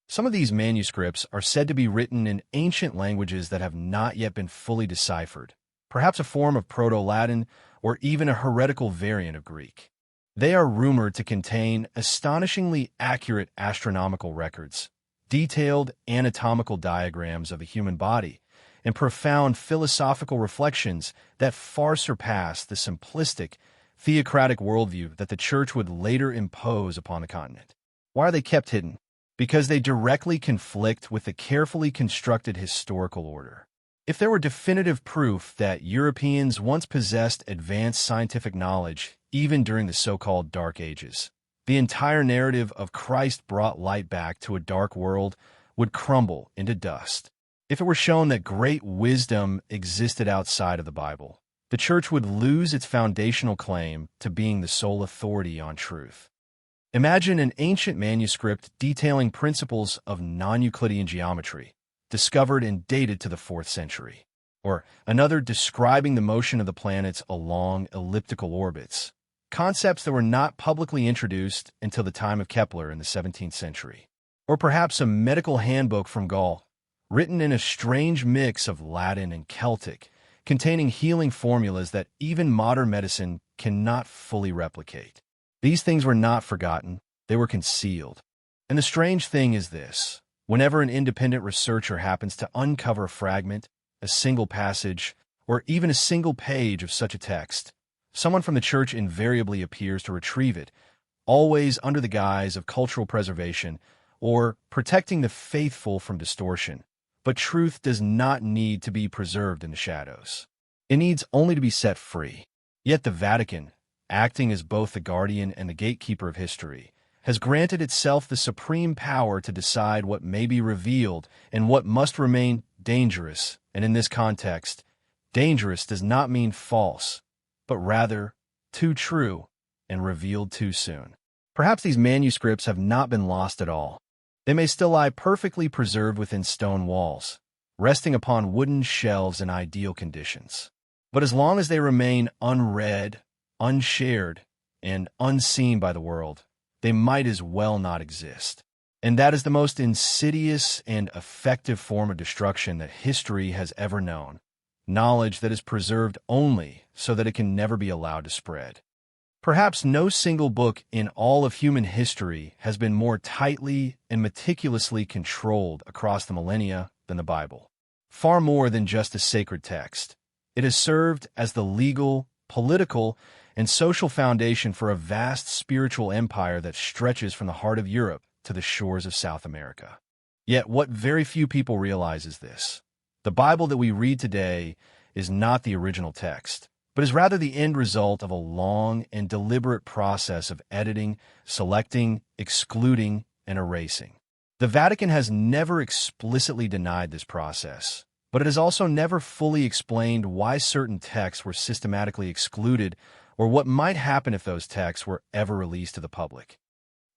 Some of these manuscripts are said to be written in ancient languages that have not yet been fully deciphered, perhaps a form of Proto-Latin or even a heretical variant of Greek. They are rumored to contain astonishingly accurate astronomical records, detailed anatomical diagrams of the human body, and profound philosophical reflections that far surpass the simplistic, theocratic worldview that the Church would later impose upon the continent. Why are they kept hidden? Because they directly conflict with the carefully constructed historical order. If there were definitive proof that Europeans once possessed advanced scientific knowledge, even during the so-called Dark Ages, the entire narrative of Christ brought light back to a dark world would crumble into dust. If it were shown that great wisdom existed outside of the Bible, the Church would lose its foundational claim to being the sole authority on truth. Imagine an ancient manuscript detailing principles of non-Euclidean geometry, discovered and dated to the 4th century, or another describing the motion of the planets along elliptical orbits, concepts that were not publicly introduced until the time of Kepler in the 17th century. Or perhaps a medical handbook from Gaul, written in a strange mix of Latin and Celtic, containing healing formulas that even modern medicine cannot fully replicate. These things were not forgotten, they were concealed. And the strange thing is this: whenever an independent researcher happens to uncover a fragment, a single passage, or even a single page of such a text, someone from the Church invariably appears to retrieve it, always under the guise of cultural preservation or protecting the faithful from distortion. But truth does not need to be preserved in the shadows. It needs only to be set free. Yet the Vatican, acting as both the guardian and the gatekeeper of history, has granted itself the supreme power to decide what may be revealed and what must remain dangerous. And in this context, dangerous does not mean false, but rather too true and revealed too soon. Perhaps these manuscripts have not been lost at all. They may still lie perfectly preserved within stone walls, resting upon wooden shelves in ideal conditions. But as long as they remain unread, unshared, and unseen by the world, they might as well not exist. And that is the most insidious and effective form of destruction that history has ever known. Knowledge that is preserved only so that it can never be allowed to spread. Perhaps no single book in all of human history has been more tightly and meticulously controlled across the millennia than the Bible. Far more than just a sacred text, it has served as the legal political, and social foundation for a vast spiritual empire that stretches from the heart of Europe to the shores of South America. Yet what very few people realize is this. The Bible that we read today is not the original text, but is rather the end result of a long and deliberate process of editing, selecting, excluding, and erasing. The Vatican has never explicitly denied this process, but it has also never fully explained why certain texts were systematically excluded or what might happen if those texts were ever released to the public.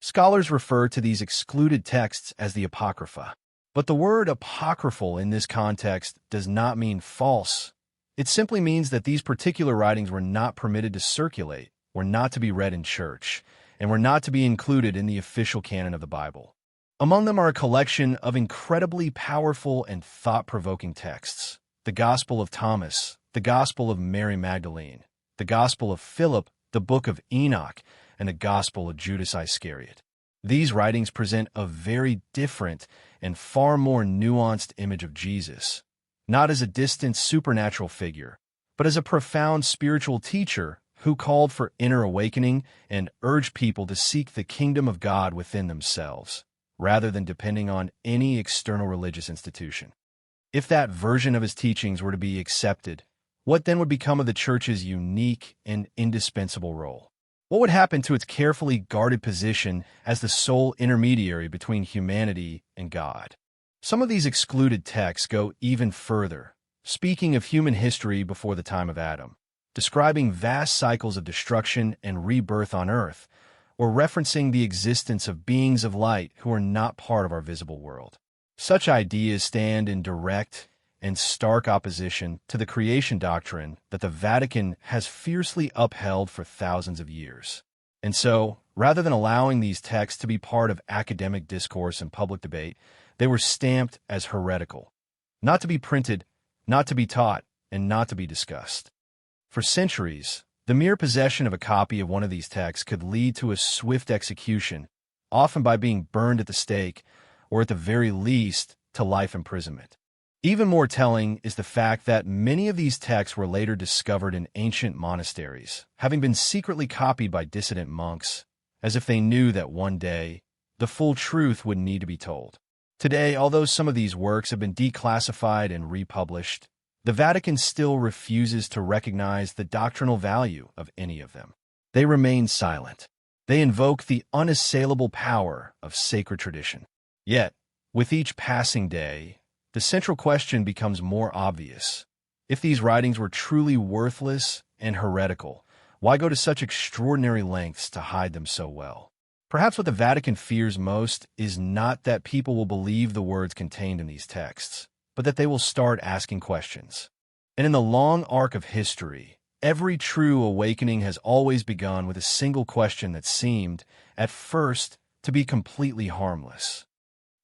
Scholars refer to these excluded texts as the Apocrypha, but the word apocryphal in this context does not mean false. It simply means that these particular writings were not permitted to circulate, were not to be read in church, and were not to be included in the official canon of the Bible. Among them are a collection of incredibly powerful and thought-provoking texts: the Gospel of Thomas, the Gospel of Mary Magdalene, the Gospel of Philip, the Book of Enoch, and the Gospel of Judas Iscariot. These writings present a very different and far more nuanced image of Jesus, not as a distant supernatural figure, but as a profound spiritual teacher who called for inner awakening and urged people to seek the kingdom of God within themselves, rather than depending on any external religious institution. If that version of his teachings were to be accepted, what then would become of the Church's unique and indispensable role? What would happen to its carefully guarded position as the sole intermediary between humanity and God? Some of these excluded texts go even further, speaking of human history before the time of Adam, describing vast cycles of destruction and rebirth on earth, or referencing the existence of beings of light who are not part of our visible world. Such ideas stand in direct and stark opposition to the creation doctrine that the Vatican has fiercely upheld for thousands of years. And so, rather than allowing these texts to be part of academic discourse and public debate, they were stamped as heretical, not to be printed, not to be taught, and not to be discussed. For centuries, the mere possession of a copy of one of these texts could lead to a swift execution, often by being burned at the stake, or at the very least, to life imprisonment. Even more telling is the fact that many of these texts were later discovered in ancient monasteries, having been secretly copied by dissident monks, as if they knew that one day the full truth would need to be told. Today, although some of these works have been declassified and republished, the Vatican still refuses to recognize the doctrinal value of any of them. They remain silent. They invoke the unassailable power of sacred tradition. Yet, with each passing day, the central question becomes more obvious. If these writings were truly worthless and heretical, why go to such extraordinary lengths to hide them so well? Perhaps what the Vatican fears most is not that people will believe the words contained in these texts, but that they will start asking questions. And in the long arc of history, every true awakening has always begun with a single question that seemed, at first, to be completely harmless.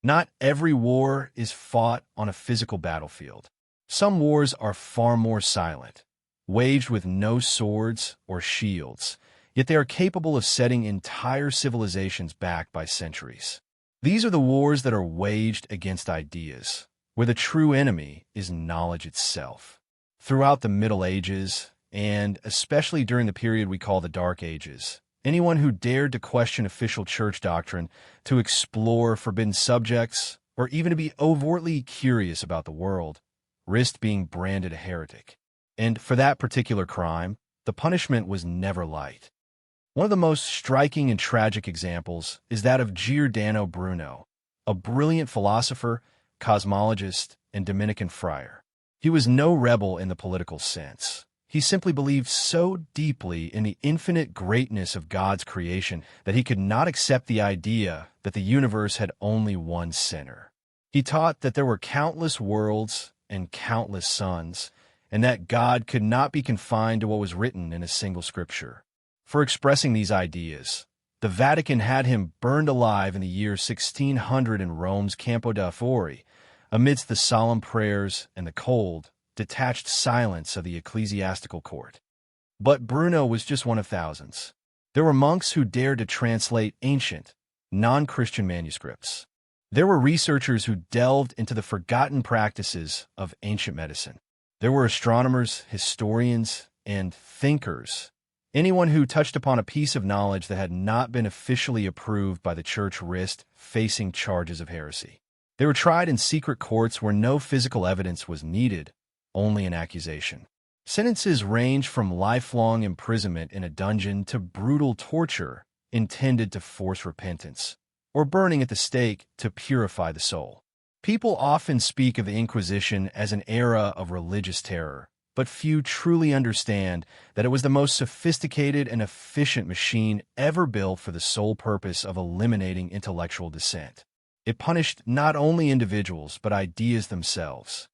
Not every war is fought on a physical battlefield. Some wars are far more silent, waged with no swords or shields, yet they are capable of setting entire civilizations back by centuries. These are the wars that are waged against ideas, where the true enemy is knowledge itself. Throughout the Middle Ages, and especially during the period we call the Dark Ages, anyone who dared to question official church doctrine, to explore forbidden subjects, or even to be overtly curious about the world, risked being branded a heretic. And for that particular crime, the punishment was never light. One of the most striking and tragic examples is that of Giordano Bruno, a brilliant philosopher, cosmologist, and Dominican friar. He was no rebel in the political sense. He simply believed so deeply in the infinite greatness of God's creation that he could not accept the idea that the universe had only one center. He taught that there were countless worlds and countless suns, and that God could not be confined to what was written in a single scripture. For expressing these ideas, the Vatican had him burned alive in the year 1600 in Rome's Campo de' Fiori, amidst the solemn prayers and the cold, detached silence of the ecclesiastical court. But Bruno was just one of thousands. There were monks who dared to translate ancient, non-Christian manuscripts. There were researchers who delved into the forgotten practices of ancient medicine. There were astronomers, historians, and thinkers. Anyone who touched upon a piece of knowledge that had not been officially approved by the church risked facing charges of heresy. They were tried in secret courts where no physical evidence was needed, only an accusation. Sentences ranged from lifelong imprisonment in a dungeon to brutal torture intended to force repentance, or burning at the stake to purify the soul. People often speak of the Inquisition as an era of religious terror, but few truly understand that it was the most sophisticated and efficient machine ever built for the sole purpose of eliminating intellectual dissent. It punished not only individuals, but ideas themselves.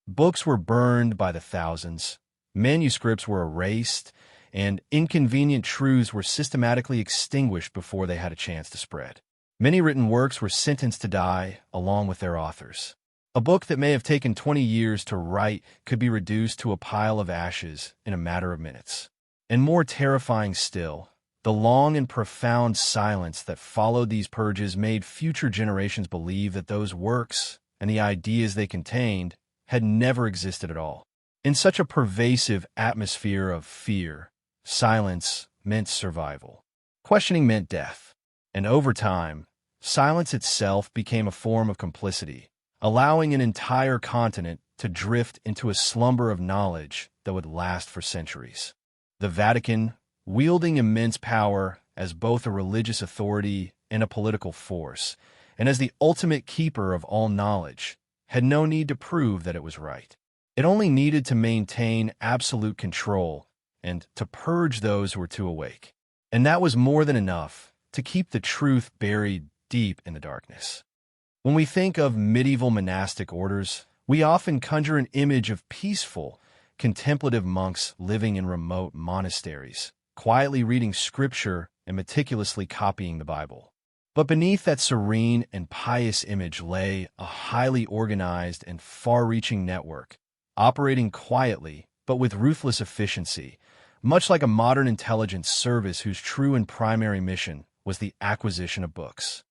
Books were burned by the thousands, manuscripts were erased, and inconvenient truths were systematically extinguished before they had a chance to spread. Many written works were sentenced to die along with their authors. A book that may have taken 20 years to write could be reduced to a pile of ashes in a matter of minutes. And more terrifying still, the long and profound silence that followed these purges made future generations believe that those works and the ideas they contained had never existed at all. In such a pervasive atmosphere of fear, silence meant survival. Questioning meant death. And over time, silence itself became a form of complicity, allowing an entire continent to drift into a slumber of knowledge that would last for centuries. The Vatican, wielding immense power as both a religious authority and a political force, and as the ultimate keeper of all knowledge, had no need to prove that it was right. It only needed to maintain absolute control and to purge those who were too awake. And that was more than enough to keep the truth buried deep in the darkness. When we think of medieval monastic orders, we often conjure an image of peaceful, contemplative monks living in remote monasteries, quietly reading scripture and meticulously copying the Bible. But beneath that serene and pious image lay a highly organized and far-reaching network, operating quietly but with ruthless efficiency, much like a modern intelligence service whose true and primary mission was the acquisition of books.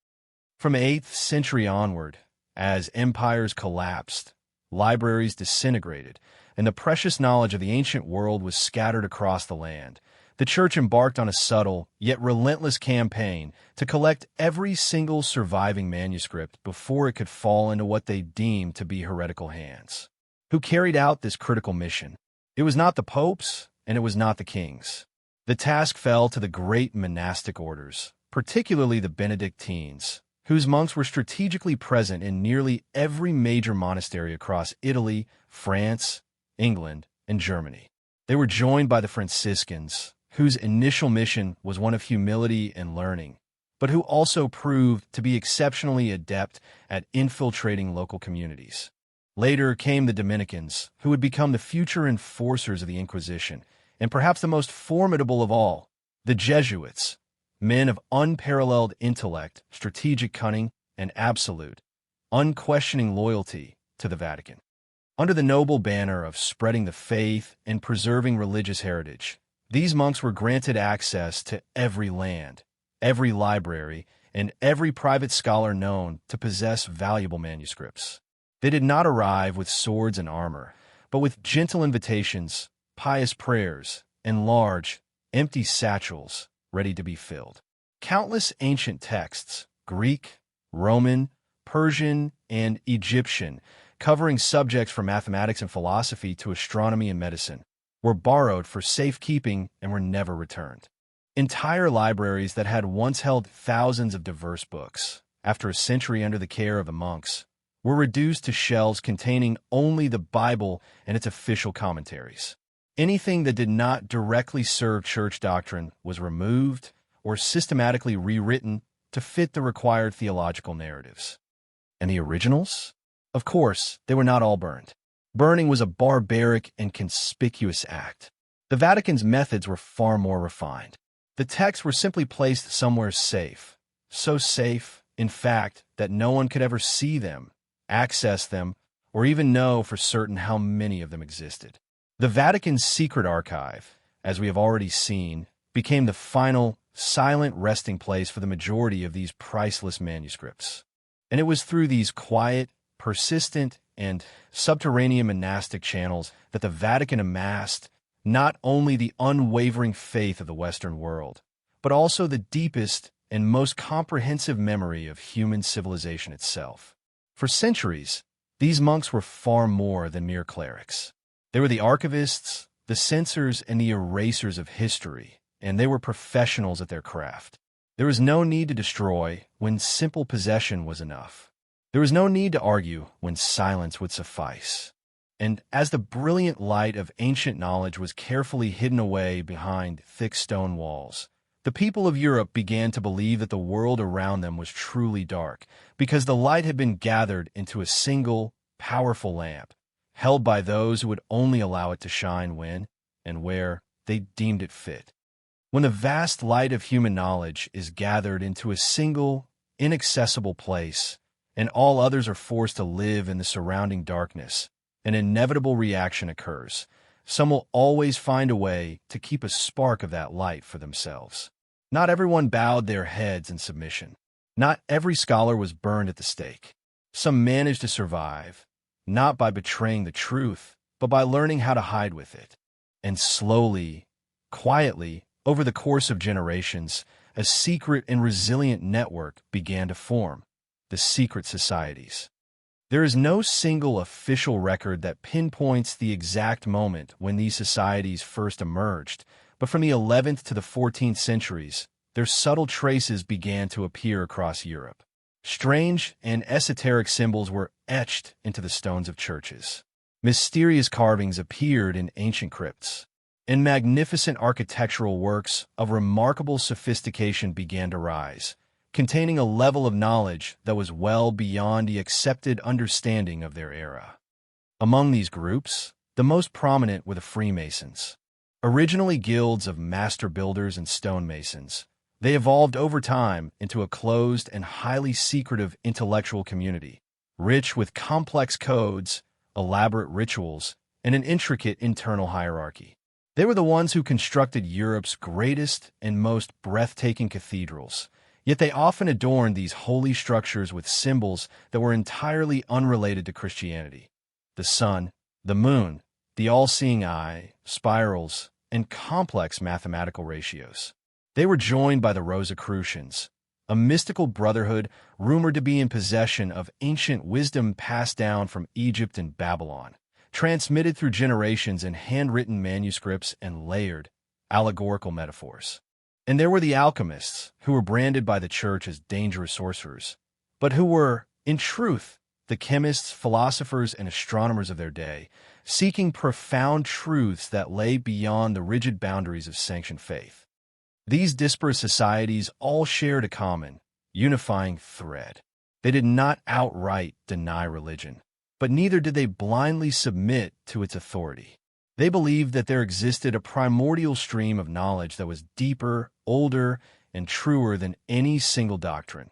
From 8th century onward, as empires collapsed, libraries disintegrated, and the precious knowledge of the ancient world was scattered across the land, the Church embarked on a subtle yet relentless campaign to collect every single surviving manuscript before it could fall into what they deemed to be heretical hands. Who carried out this critical mission? It was not the popes, and it was not the kings. The task fell to the great monastic orders, particularly the Benedictines, whose monks were strategically present in nearly every major monastery across Italy, France, England, and Germany. They were joined by the Franciscans, whose initial mission was one of humility and learning, but who also proved to be exceptionally adept at infiltrating local communities. Later came the Dominicans, who would become the future enforcers of the Inquisition, and perhaps the most formidable of all, the Jesuits, men of unparalleled intellect, strategic cunning, and absolute, unquestioning loyalty to the Vatican. Under the noble banner of spreading the faith and preserving religious heritage, these monks were granted access to every land, every library, and every private scholar known to possess valuable manuscripts. They did not arrive with swords and armor, but with gentle invitations, pious prayers, and large, empty satchels ready to be filled. Countless ancient texts, Greek, Roman, Persian, and Egyptian, covering subjects from mathematics and philosophy to astronomy and medicine, were borrowed for safekeeping and were never returned. Entire libraries that had once held thousands of diverse books, after a century under the care of the monks, were reduced to shelves containing only the Bible and its official commentaries. Anything that did not directly serve church doctrine was removed or systematically rewritten to fit the required theological narratives. And the originals? Of course, they were not all burned. Burning was a barbaric and conspicuous act. The Vatican's methods were far more refined. The texts were simply placed somewhere safe, so safe, in fact, that no one could ever see them, access them, or even know for certain how many of them existed. The Vatican's secret archive, as we have already seen, became the final, silent resting place for the majority of these priceless manuscripts. And it was through these quiet, persistent, and subterranean monastic channels that the Vatican amassed not only the unwavering faith of the Western world, but also the deepest and most comprehensive memory of human civilization itself. For centuries, these monks were far more than mere clerics. They were the archivists, the censors, and the erasers of history, and they were professionals at their craft. There was no need to destroy when simple possession was enough. There was no need to argue when silence would suffice. And as the brilliant light of ancient knowledge was carefully hidden away behind thick stone walls, the people of Europe began to believe that the world around them was truly dark, because the light had been gathered into a single, powerful lamp, held by those who would only allow it to shine when and where they deemed it fit. When the vast light of human knowledge is gathered into a single, inaccessible place, and all others are forced to live in the surrounding darkness, an inevitable reaction occurs. Some will always find a way to keep a spark of that light for themselves. Not everyone bowed their heads in submission. Not every scholar was burned at the stake. Some managed to survive, not by betraying the truth, but by learning how to hide with it. And slowly, quietly, over the course of generations, a secret and resilient network began to form: the secret societies. There is no single official record that pinpoints the exact moment when these societies first emerged, but from the 11th to the 14th centuries, their subtle traces began to appear across Europe. Strange and esoteric symbols were etched into the stones of churches. Mysterious carvings appeared in ancient crypts, and magnificent architectural works of remarkable sophistication began to rise, containing a level of knowledge that was well beyond the accepted understanding of their era. Among these groups, the most prominent were the Freemasons. Originally guilds of master builders and stonemasons, they evolved over time into a closed and highly secretive intellectual community, rich with complex codes, elaborate rituals, and an intricate internal hierarchy. They were the ones who constructed Europe's greatest and most breathtaking cathedrals, yet they often adorned these holy structures with symbols that were entirely unrelated to Christianity: the sun, the moon, the all-seeing eye, spirals, and complex mathematical ratios. They were joined by the Rosicrucians, a mystical brotherhood rumored to be in possession of ancient wisdom passed down from Egypt and Babylon, transmitted through generations in handwritten manuscripts and layered, allegorical metaphors. And there were the alchemists, who were branded by the church as dangerous sorcerers, but who were, in truth, the chemists, philosophers, and astronomers of their day, seeking profound truths that lay beyond the rigid boundaries of sanctioned faith. These disparate societies all shared a common, unifying thread. They did not outright deny religion, but neither did they blindly submit to its authority. They believed that there existed a primordial stream of knowledge that was deeper, older, and truer than any single doctrine,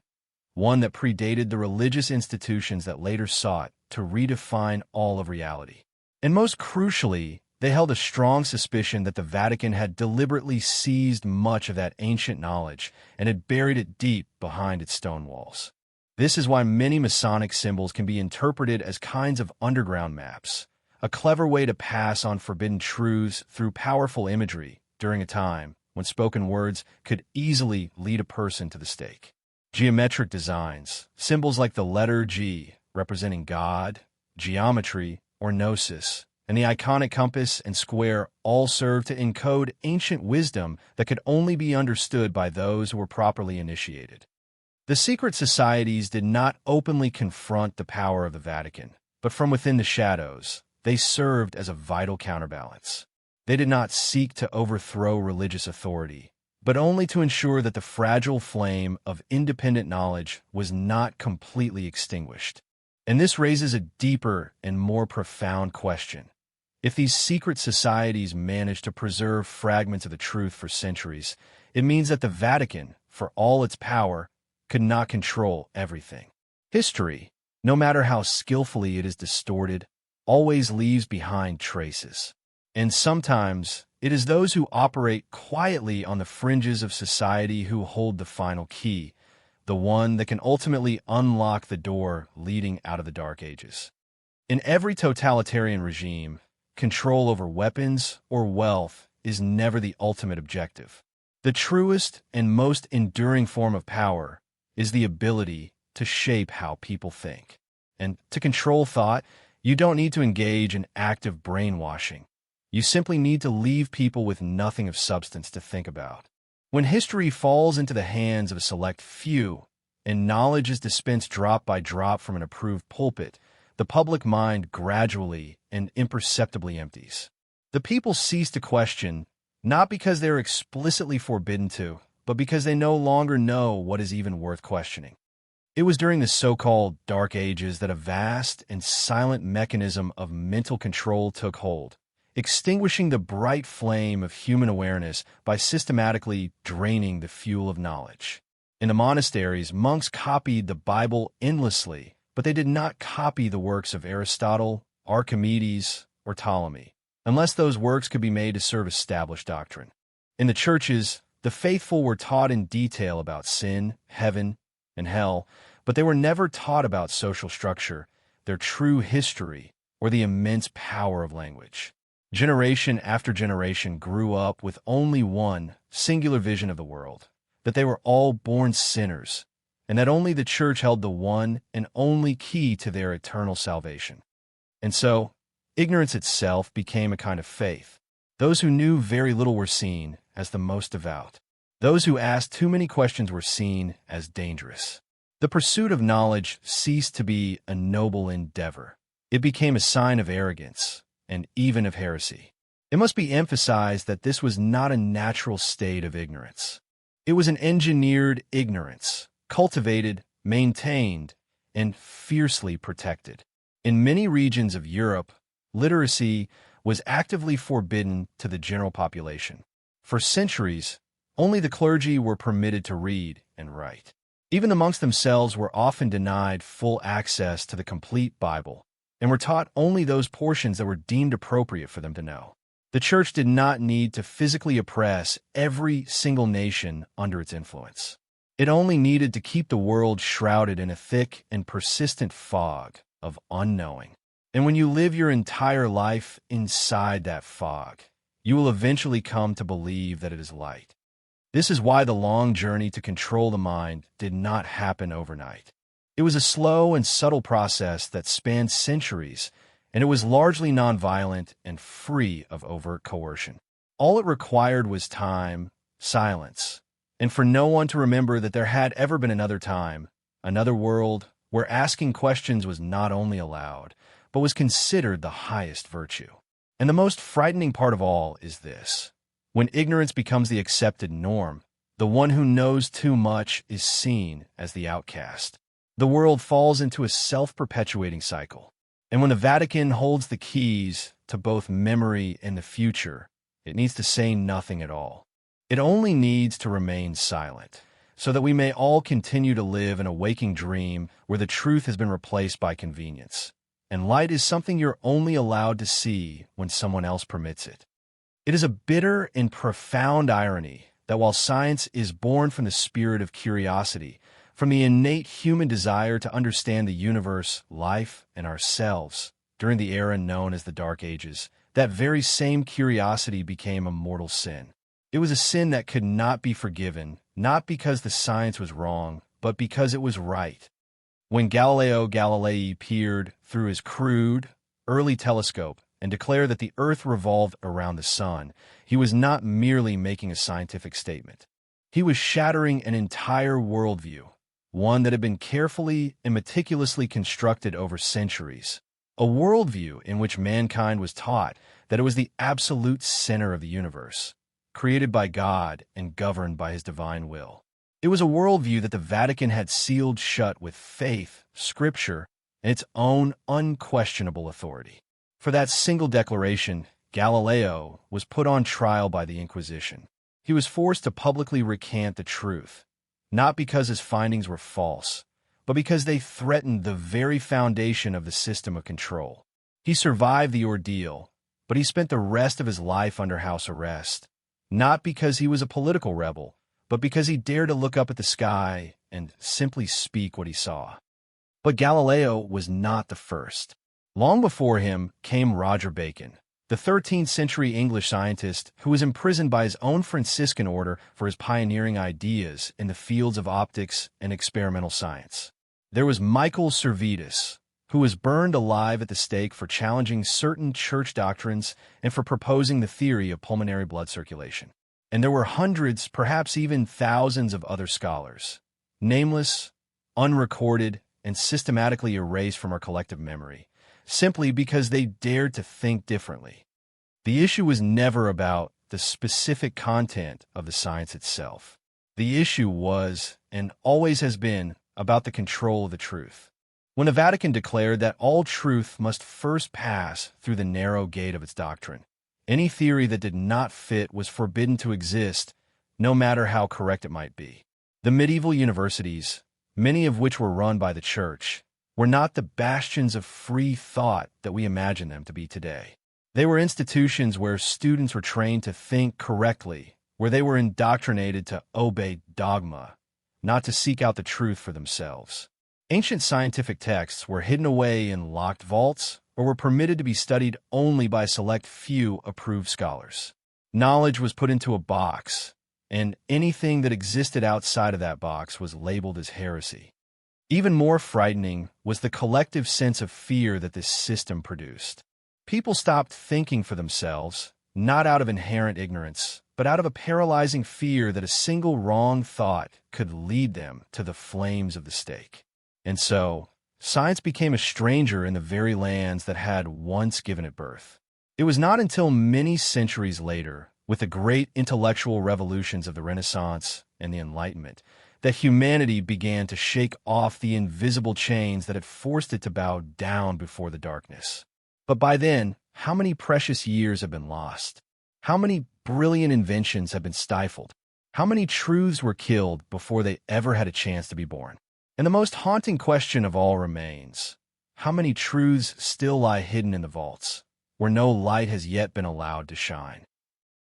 one that predated the religious institutions that later sought to redefine all of reality. And most crucially, they held a strong suspicion that the Vatican had deliberately seized much of that ancient knowledge and had buried it deep behind its stone walls. This is why many Masonic symbols can be interpreted as kinds of underground maps, a clever way to pass on forbidden truths through powerful imagery during a time when spoken words could easily lead a person to the stake. Geometric designs, symbols like the letter G representing God, geometry, or gnosis, and the iconic compass and square all serve to encode ancient wisdom that could only be understood by those who were properly initiated. The secret societies did not openly confront the power of the Vatican, but from within the shadows, they served as a vital counterbalance. They did not seek to overthrow religious authority, but only to ensure that the fragile flame of independent knowledge was not completely extinguished. And this raises a deeper and more profound question. If these secret societies managed to preserve fragments of the truth for centuries, it means that the Vatican, for all its power, could not control everything. History, no matter how skillfully it is distorted, always leaves behind traces. And sometimes, it is those who operate quietly on the fringes of society who hold the final key, the one that can ultimately unlock the door leading out of the Dark Ages. In every totalitarian regime, control over weapons, or wealth is never the ultimate objective. The truest and most enduring form of power is the ability to shape how people think. And to control thought, you don't need to engage in active brainwashing. You simply need to leave people with nothing of substance to think about. When history falls into the hands of a select few, and knowledge is dispensed drop by drop from an approved pulpit, the public mind gradually and imperceptibly empties. The people cease to question, not because they are explicitly forbidden to, but because they no longer know what is even worth questioning. It was during the so-called Dark Ages that a vast and silent mechanism of mental control took hold, extinguishing the bright flame of human awareness by systematically draining the fuel of knowledge. In the monasteries, monks copied the Bible endlessly, but they did not copy the works of Aristotle, Archimedes, or Ptolemy, unless those works could be made to serve established doctrine. In the churches, the faithful were taught in detail about sin, heaven, and hell, but they were never taught about social structure, their true history, or the immense power of language. Generation after generation grew up with only one singular vision of the world, that they were all born sinners, and that only the church held the one and only key to their eternal salvation. And so, ignorance itself became a kind of faith. Those who knew very little were seen as the most devout. Those who asked too many questions were seen as dangerous. The pursuit of knowledge ceased to be a noble endeavor. It became a sign of arrogance, and even of heresy. It must be emphasized that this was not a natural state of ignorance. It was an engineered ignorance, cultivated, maintained, and fiercely protected. In many regions of Europe, literacy was actively forbidden to the general population. For centuries, only the clergy were permitted to read and write. Even the monks themselves were often denied full access to the complete Bible, and were taught only those portions that were deemed appropriate for them to know. The church did not need to physically oppress every single nation under its influence. It only needed to keep the world shrouded in a thick and persistent fog of unknowing. And when you live your entire life inside that fog, you will eventually come to believe that it is light. This is why the long journey to control the mind did not happen overnight. It was a slow and subtle process that spanned centuries, and it was largely nonviolent and free of overt coercion. All it required was time, silence, and for no one to remember that there had ever been another time, another world, where asking questions was not only allowed, but was considered the highest virtue. And the most frightening part of all is this. When ignorance becomes the accepted norm, the one who knows too much is seen as the outcast. The world falls into a self-perpetuating cycle. And when the Vatican holds the keys to both memory and the future, it needs to say nothing at all. It only needs to remain silent, so that we may all continue to live in a waking dream where the truth has been replaced by convenience. And light is something you're only allowed to see when someone else permits it. It is a bitter and profound irony that while science is born from the spirit of curiosity, from the innate human desire to understand the universe, life, and ourselves, during the era known as the Dark Ages, that very same curiosity became a mortal sin. It was a sin that could not be forgiven, not because the science was wrong, but because it was right. When Galileo Galilei peered through his crude, early telescope and declared that the Earth revolved around the sun, he was not merely making a scientific statement. He was shattering an entire worldview, one that had been carefully and meticulously constructed over centuries. A worldview in which mankind was taught that it was the absolute center of the universe, created by God and governed by his divine will. It was a worldview that the Vatican had sealed shut with faith, scripture, and its own unquestionable authority. For that single declaration, Galileo was put on trial by the Inquisition. He was forced to publicly recant the truth, not because his findings were false, but because they threatened the very foundation of the system of control. He survived the ordeal, but he spent the rest of his life under house arrest, not because he was a political rebel, but because he dared to look up at the sky and simply speak what he saw. But Galileo was not the first. Long before him came Roger Bacon, the the 13th century English scientist who was imprisoned by his own Franciscan order for his pioneering ideas in the fields of optics and experimental science. There was Michael Servetus, who was burned alive at the stake for challenging certain church doctrines and for proposing the theory of pulmonary blood circulation. And there were hundreds, perhaps even thousands of other scholars, nameless, unrecorded, and systematically erased from our collective memory, simply because they dared to think differently. The issue was never about the specific content of the science itself. The issue was, and always has been, about the control of the truth. When the Vatican declared that all truth must first pass through the narrow gate of its doctrine, any theory that did not fit was forbidden to exist, no matter how correct it might be. The medieval universities, many of which were run by the Church, were not the bastions of free thought that we imagine them to be today. They were institutions where students were trained to think correctly, where they were indoctrinated to obey dogma, not to seek out the truth for themselves. Ancient scientific texts were hidden away in locked vaults or were permitted to be studied only by a select few approved scholars. Knowledge was put into a box, and anything that existed outside of that box was labeled as heresy. Even more frightening was the collective sense of fear that this system produced. People stopped thinking for themselves, not out of inherent ignorance, but out of a paralyzing fear that a single wrong thought could lead them to the flames of the stake. And so, science became a stranger in the very lands that had once given it birth. It was not until many centuries later, with the great intellectual revolutions of the Renaissance and the Enlightenment, that humanity began to shake off the invisible chains that had forced it to bow down before the darkness. But by then, how many precious years have been lost? How many brilliant inventions have been stifled? How many truths were killed before they ever had a chance to be born? And the most haunting question of all remains, how many truths still lie hidden in the vaults, where no light has yet been allowed to shine?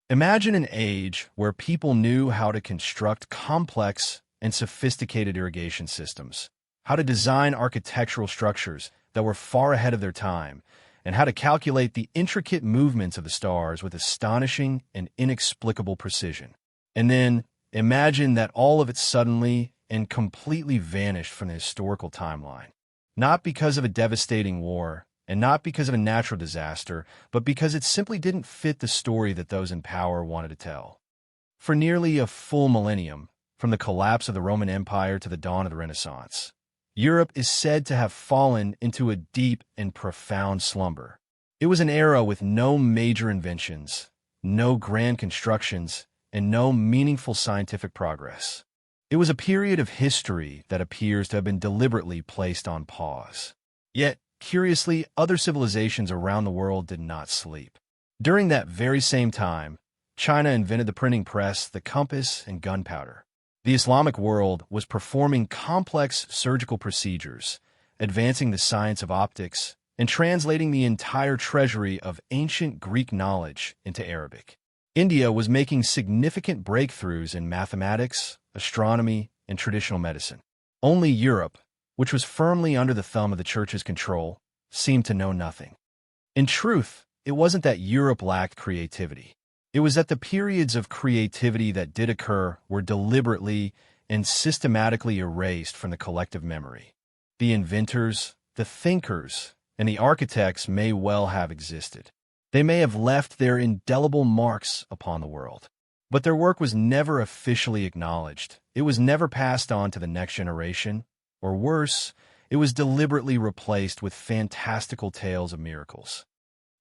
Imagine an age where people knew how to construct complex and sophisticated irrigation systems, how to design architectural structures that were far ahead of their time, and how to calculate the intricate movements of the stars with astonishing and inexplicable precision. And then imagine that all of it suddenly and completely vanished from the historical timeline, not because of a devastating war, and not because of a natural disaster, but because it simply didn't fit the story that those in power wanted to tell. For nearly a full millennium, from the collapse of the Roman Empire to the dawn of the Renaissance, Europe is said to have fallen into a deep and profound slumber. It was an era with no major inventions, no grand constructions, and no meaningful scientific progress. It was a period of history that appears to have been deliberately placed on pause. Yet, curiously, other civilizations around the world did not sleep. During that very same time, China invented the printing press, the compass, and gunpowder. The Islamic world was performing complex surgical procedures, advancing the science of optics, and translating the entire treasury of ancient Greek knowledge into Arabic. India was making significant breakthroughs in mathematics, astronomy, and traditional medicine. Only Europe, which was firmly under the thumb of the Church's control, seemed to know nothing. In truth, it wasn't that Europe lacked creativity. It was that the periods of creativity that did occur were deliberately and systematically erased from the collective memory. The inventors, the thinkers, and the architects may well have existed. They may have left their indelible marks upon the world. But their work was never officially acknowledged. It was never passed on to the next generation. Or worse, it was deliberately replaced with fantastical tales of miracles.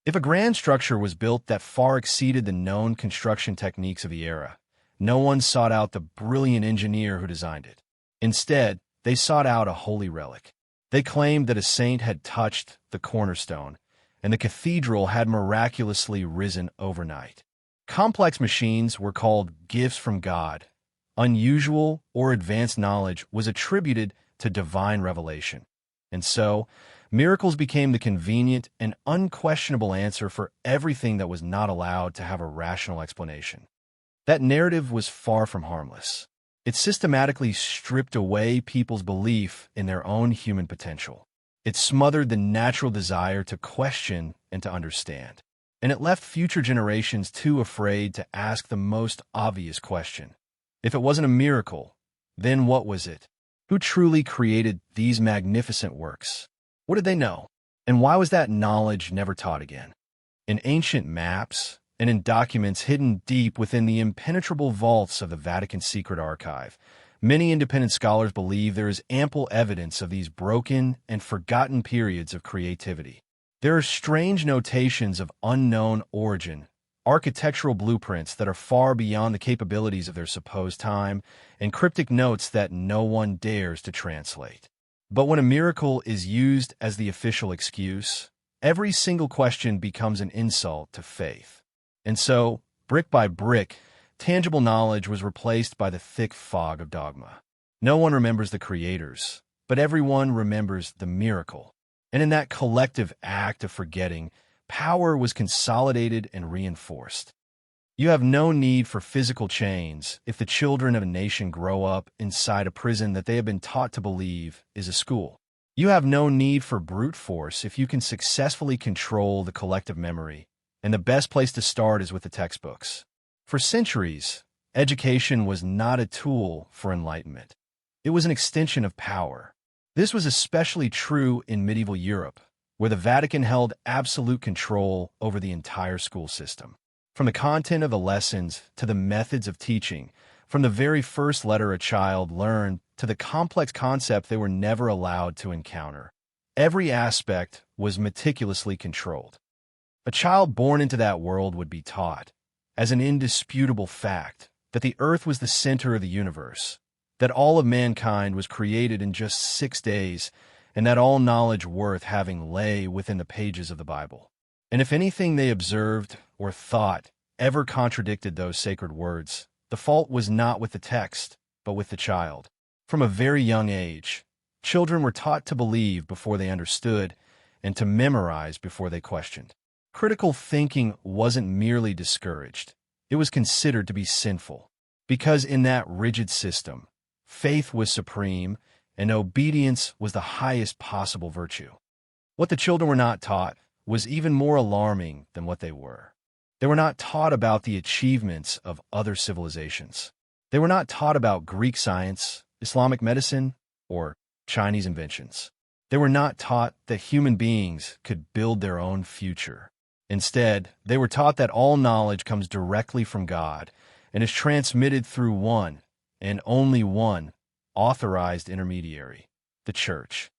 If a grand structure was built that far exceeded the known construction techniques of the era, no one sought out the brilliant engineer who designed it. Instead, they sought out a holy relic. They claimed that a saint had touched the cornerstone, and the cathedral had miraculously risen overnight. Complex machines were called gifts from God. Unusual or advanced knowledge was attributed to divine revelation. And so, miracles became the convenient and unquestionable answer for everything that was not allowed to have a rational explanation. That narrative was far from harmless. It systematically stripped away people's belief in their own human potential. It smothered the natural desire to question and to understand. and it left future generations too afraid to ask the most obvious question. If it wasn't a miracle, then what was it? Who truly created these magnificent works? What did they know? And why was that knowledge never taught again? In ancient maps and in documents hidden deep within the impenetrable vaults of the Vatican Secret Archive, many independent scholars believe there is ample evidence of these broken and forgotten periods of creativity. There are strange notations of unknown origin, architectural blueprints that are far beyond the capabilities of their supposed time, and cryptic notes that no one dares to translate. But when a miracle is used as the official excuse, every single question becomes an insult to faith. And so, brick by brick, tangible knowledge was replaced by the thick fog of dogma. No one remembers the creators, but everyone remembers the miracle. And in that collective act of forgetting, power was consolidated and reinforced. You have no need for physical chains if the children of a nation grow up inside a prison that they have been taught to believe is a school. You have no need for brute force if you can successfully control the collective memory, and the best place to start is with the textbooks. For centuries, education was not a tool for enlightenment. It was an extension of power. This was especially true in medieval Europe, where the Vatican held absolute control over the entire school system. From the content of the lessons to the methods of teaching, from the very first letter a child learned to the complex concept they were never allowed to encounter, every aspect was meticulously controlled. A child born into that world would be taught, as an indisputable fact, that the earth was the center of the universe, that all of mankind was created in just 6 days, and that all knowledge worth having lay within the pages of the Bible. And if anything they observed or thought ever contradicted those sacred words, the fault was not with the text, but with the child. From a very young age, children were taught to believe before they understood and to memorize before they questioned. Critical thinking wasn't merely discouraged. It was considered to be sinful, because in that rigid system, faith was supreme and obedience was the highest possible virtue. What the children were not taught was even more alarming than what they were. They were not taught about the achievements of other civilizations. They were not taught about Greek science, Islamic medicine, or Chinese inventions. They were not taught that human beings could build their own future. Instead, they were taught that all knowledge comes directly from God and is transmitted through one, and only one, authorized intermediary, the Church.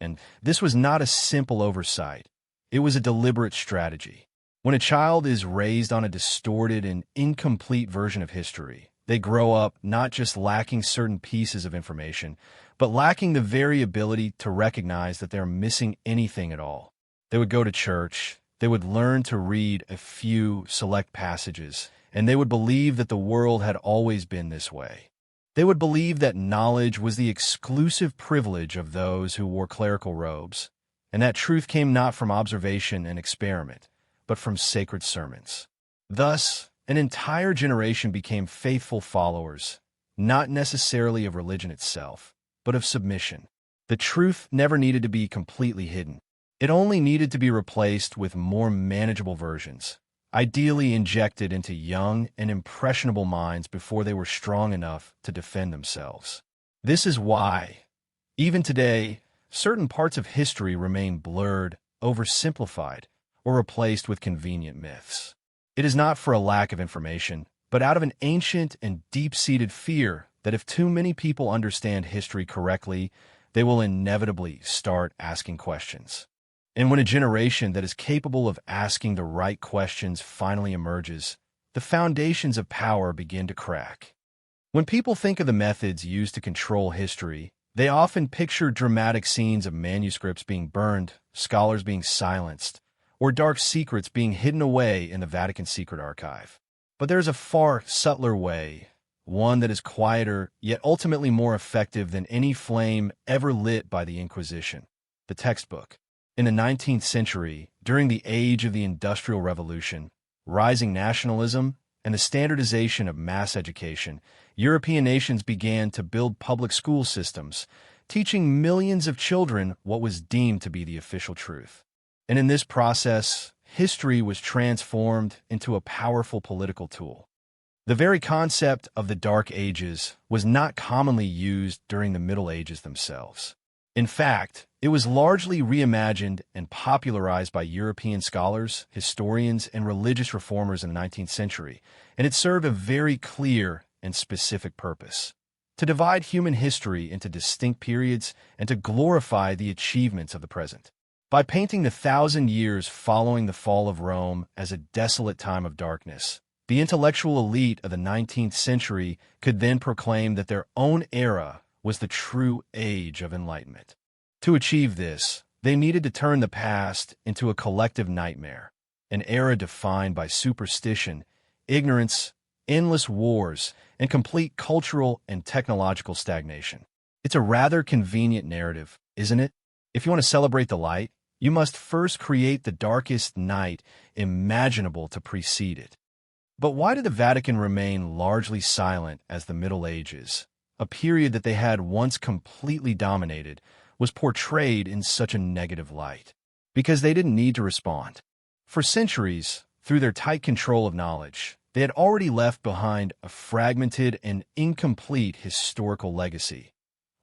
And this was not a simple oversight. It was a deliberate strategy. When a child is raised on a distorted and incomplete version of history, they grow up not just lacking certain pieces of information, but lacking the very ability to recognize that they're missing anything at all. They would go to church, they would learn to read a few select passages, and they would believe that the world had always been this way. They would believe that knowledge was the exclusive privilege of those who wore clerical robes, and that truth came not from observation and experiment, but from sacred sermons. Thus, an entire generation became faithful followers, not necessarily of religion itself, but of submission. The truth never needed to be completely hidden. It only needed to be replaced with more manageable versions, ideally injected into young and impressionable minds before they were strong enough to defend themselves. This is why, even today, certain parts of history remain blurred, oversimplified, or replaced with convenient myths. It is not for a lack of information, but out of an ancient and deep-seated fear that if too many people understand history correctly, they will inevitably start asking questions. And when a generation that is capable of asking the right questions finally emerges, the foundations of power begin to crack. When people think of the methods used to control history, they often picture dramatic scenes of manuscripts being burned, scholars being silenced, or dark secrets being hidden away in the Vatican Secret Archive. But there's a far subtler way, one that is quieter, yet ultimately more effective than any flame ever lit by the Inquisition: the textbook. In the 19th century, during the age of the Industrial Revolution, rising nationalism, and the standardization of mass education, European nations began to build public school systems, teaching millions of children what was deemed to be the official truth. And in this process, history was transformed into a powerful political tool. The very concept of the Dark Ages was not commonly used during the Middle Ages themselves. In fact, it was largely reimagined and popularized by European scholars, historians, and religious reformers in the 19th century, and it served a very clear and specific purpose: to divide human history into distinct periods and to glorify the achievements of the present. By painting the 1,000 years following the fall of Rome as a desolate time of darkness, the intellectual elite of the 19th century could then proclaim that their own era was the true age of enlightenment. To achieve this, they needed to turn the past into a collective nightmare, an era defined by superstition, ignorance, endless wars, and complete cultural and technological stagnation. It's a rather convenient narrative, isn't it? If you want to celebrate the light, you must first create the darkest night imaginable to precede it. But why did the Vatican remain largely silent as the Middle Ages, a period that they had once completely dominated, was portrayed in such a negative light? Because they didn't need to respond. For centuries, through their tight control of knowledge, they had already left behind a fragmented and incomplete historical legacy,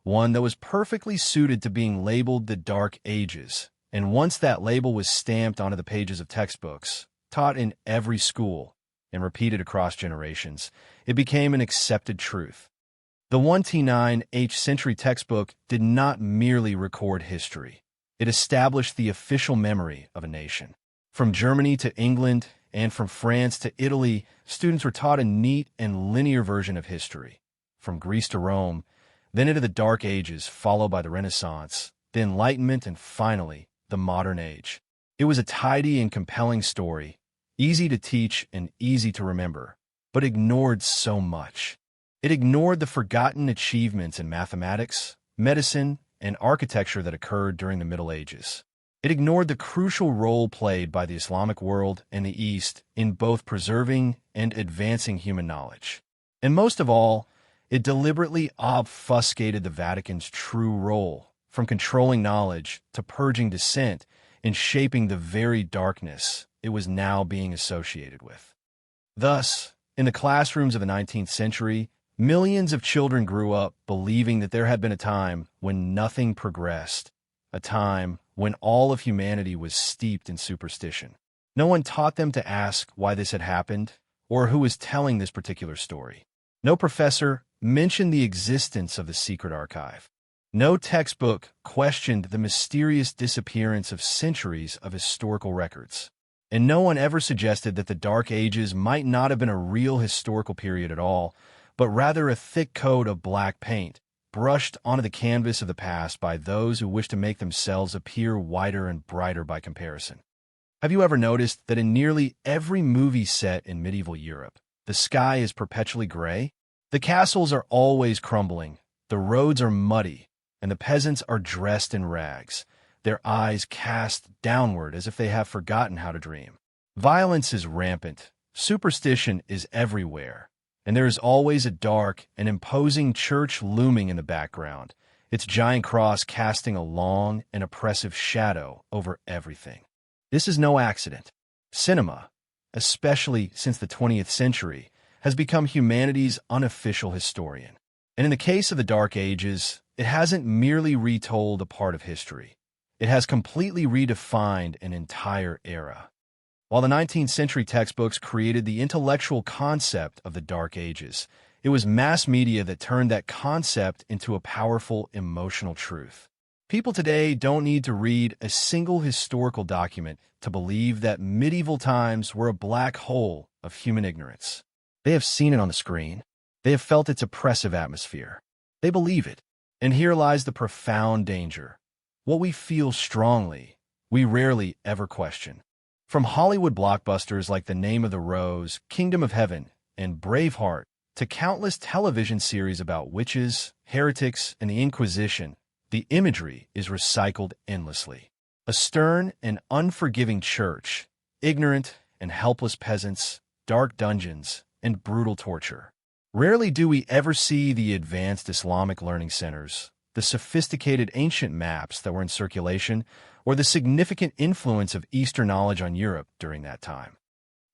one that was perfectly suited to being labeled the Dark Ages. And once that label was stamped onto the pages of textbooks, taught in every school, and repeated across generations, it became an accepted truth. The 1T9H century textbook did not merely record history. It established the official memory of a nation. From Germany to England and from France to Italy, students were taught a neat and linear version of history. From Greece to Rome, then into the Dark Ages, followed by the Renaissance, the Enlightenment, and finally, the modern age. It was a tidy and compelling story, easy to teach and easy to remember, but ignored so much. It ignored the forgotten achievements in mathematics, medicine, and architecture that occurred during the Middle Ages. It ignored the crucial role played by the Islamic world and the East in both preserving and advancing human knowledge. And most of all, it deliberately obfuscated the Vatican's true role, from controlling knowledge to purging dissent and shaping the very darkness it was now being associated with. Thus, in the classrooms of the 19th century, millions of children grew up believing that there had been a time when nothing progressed, a time when all of humanity was steeped in superstition. No one taught them to ask why this had happened or who was telling this particular story. No professor mentioned the existence of the secret archive. No textbook questioned the mysterious disappearance of centuries of historical records. And no one ever suggested that the Dark Ages might not have been a real historical period at all, but rather a thick coat of black paint, brushed onto the canvas of the past by those who wish to make themselves appear whiter and brighter by comparison. Have you ever noticed that in nearly every movie set in medieval Europe, the sky is perpetually gray? The castles are always crumbling, the roads are muddy, and the peasants are dressed in rags, their eyes cast downward as if they have forgotten how to dream. Violence is rampant, superstition is everywhere, and there is always a dark and imposing church looming in the background, its giant cross casting a long and oppressive shadow over everything. This is no accident. Cinema, especially since the 20th century, has become humanity's unofficial historian. And in the case of the Dark Ages, it hasn't merely retold a part of history. It has completely redefined an entire era. While the 19th century textbooks created the intellectual concept of the Dark Ages, it was mass media that turned that concept into a powerful emotional truth. People today don't need to read a single historical document to believe that medieval times were a black hole of human ignorance. They have seen it on the screen. They have felt its oppressive atmosphere. They believe it. And here lies the profound danger. What we feel strongly, we rarely ever question. From Hollywood blockbusters like The Name of the Rose, Kingdom of Heaven, and Braveheart, to countless television series about witches, heretics, and the Inquisition, the imagery is recycled endlessly. A stern and unforgiving church, ignorant and helpless peasants, dark dungeons, and brutal torture. Rarely do we ever see the advanced Islamic learning centers, the sophisticated ancient maps that were in circulation, or the significant influence of Eastern knowledge on Europe during that time.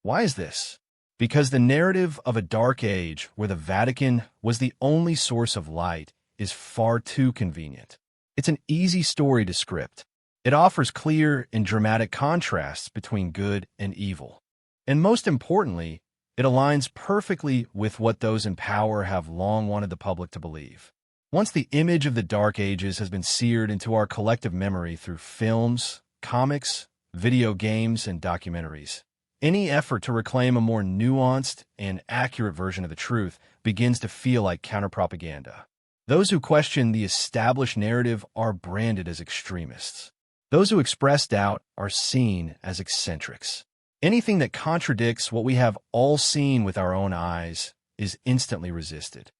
Why is this? Because the narrative of a dark age where the Vatican was the only source of light is far too convenient. It's an easy story to script. It offers clear and dramatic contrasts between good and evil. And most importantly, it aligns perfectly with what those in power have long wanted the public to believe. Once the image of the Dark Ages has been seared into our collective memory through films, comics, video games, and documentaries, any effort to reclaim a more nuanced and accurate version of the truth begins to feel like counterpropaganda. Those who question the established narrative are branded as extremists. Those who express doubt are seen as eccentrics. Anything that contradicts what we have all seen with our own eyes is instantly resisted.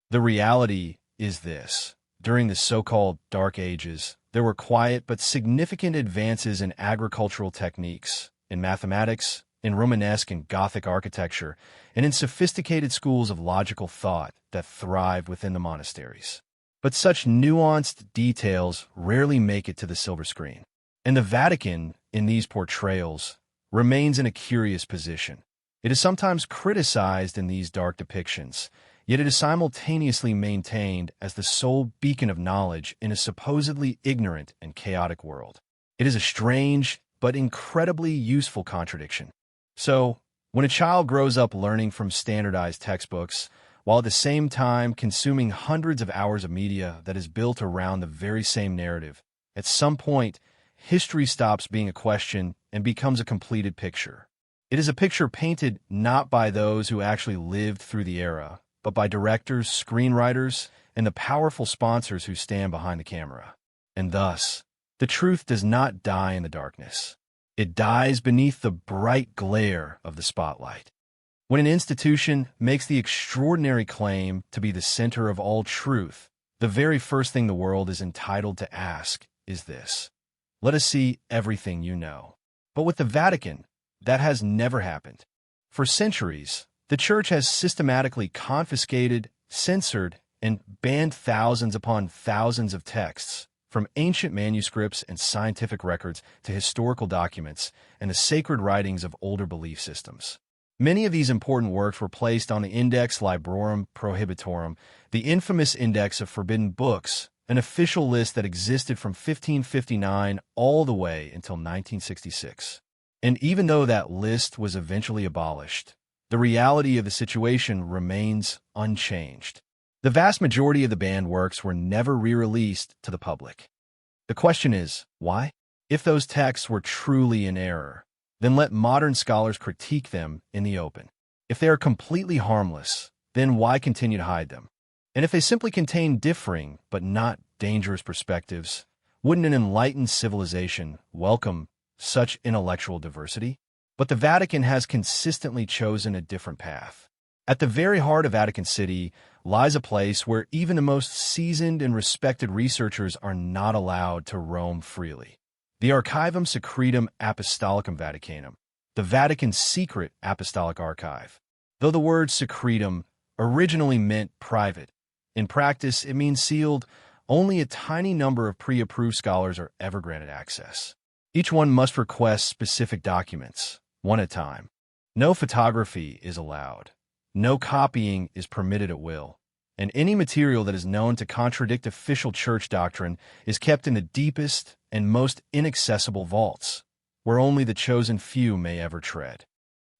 The reality is this. During the so-called Dark Ages, there were quiet but significant advances in agricultural techniques, in mathematics, in Romanesque and Gothic architecture, and in sophisticated schools of logical thought that thrived within the monasteries. But such nuanced details rarely make it to the silver screen. And the Vatican, in these portrayals, remains in a curious position. It is sometimes criticized in these dark depictions, yet it is simultaneously maintained as the sole beacon of knowledge in a supposedly ignorant and chaotic world. It is a strange but incredibly useful contradiction. So, when a child grows up learning from standardized textbooks, while at the same time consuming hundreds of hours of media that is built around the very same narrative, at some point, history stops being a question and becomes a completed picture. It is a picture painted not by those who actually lived through the era, but by directors, screenwriters, and the powerful sponsors who stand behind the camera. And thus, the truth does not die in the darkness. It dies beneath the bright glare of the spotlight. When an institution makes the extraordinary claim to be the center of all truth, the very first thing the world is entitled to ask is this: let us see everything you know. But with the Vatican, that has never happened. For centuries, the Church has systematically confiscated, censored, and banned thousands upon thousands of texts, from ancient manuscripts and scientific records to historical documents and the sacred writings of older belief systems. Many of these important works were placed on the Index Librorum Prohibitorum, the infamous index of forbidden books, an official list that existed from 1559 all the way until 1966. And even though that list was eventually abolished, the reality of the situation remains unchanged. The vast majority of the banned works were never re-released to the public. The question is, why? If those texts were truly in error, then let modern scholars critique them in the open. If they are completely harmless, then why continue to hide them? And if they simply contain differing but not dangerous perspectives, wouldn't an enlightened civilization welcome such intellectual diversity? But the Vatican has consistently chosen a different path. At the very heart of Vatican City lies a place where even the most seasoned and respected researchers are not allowed to roam freely. The Archivum Secretum Apostolicum Vaticanum, the Vatican's secret apostolic archive. Though the word secretum originally meant private, in practice it means sealed. Only a tiny number of pre-approved scholars are ever granted access. Each one must request specific documents, one at a time. No photography is allowed. No copying is permitted at will, and any material that is known to contradict official church doctrine is kept in the deepest and most inaccessible vaults, where only the chosen few may ever tread.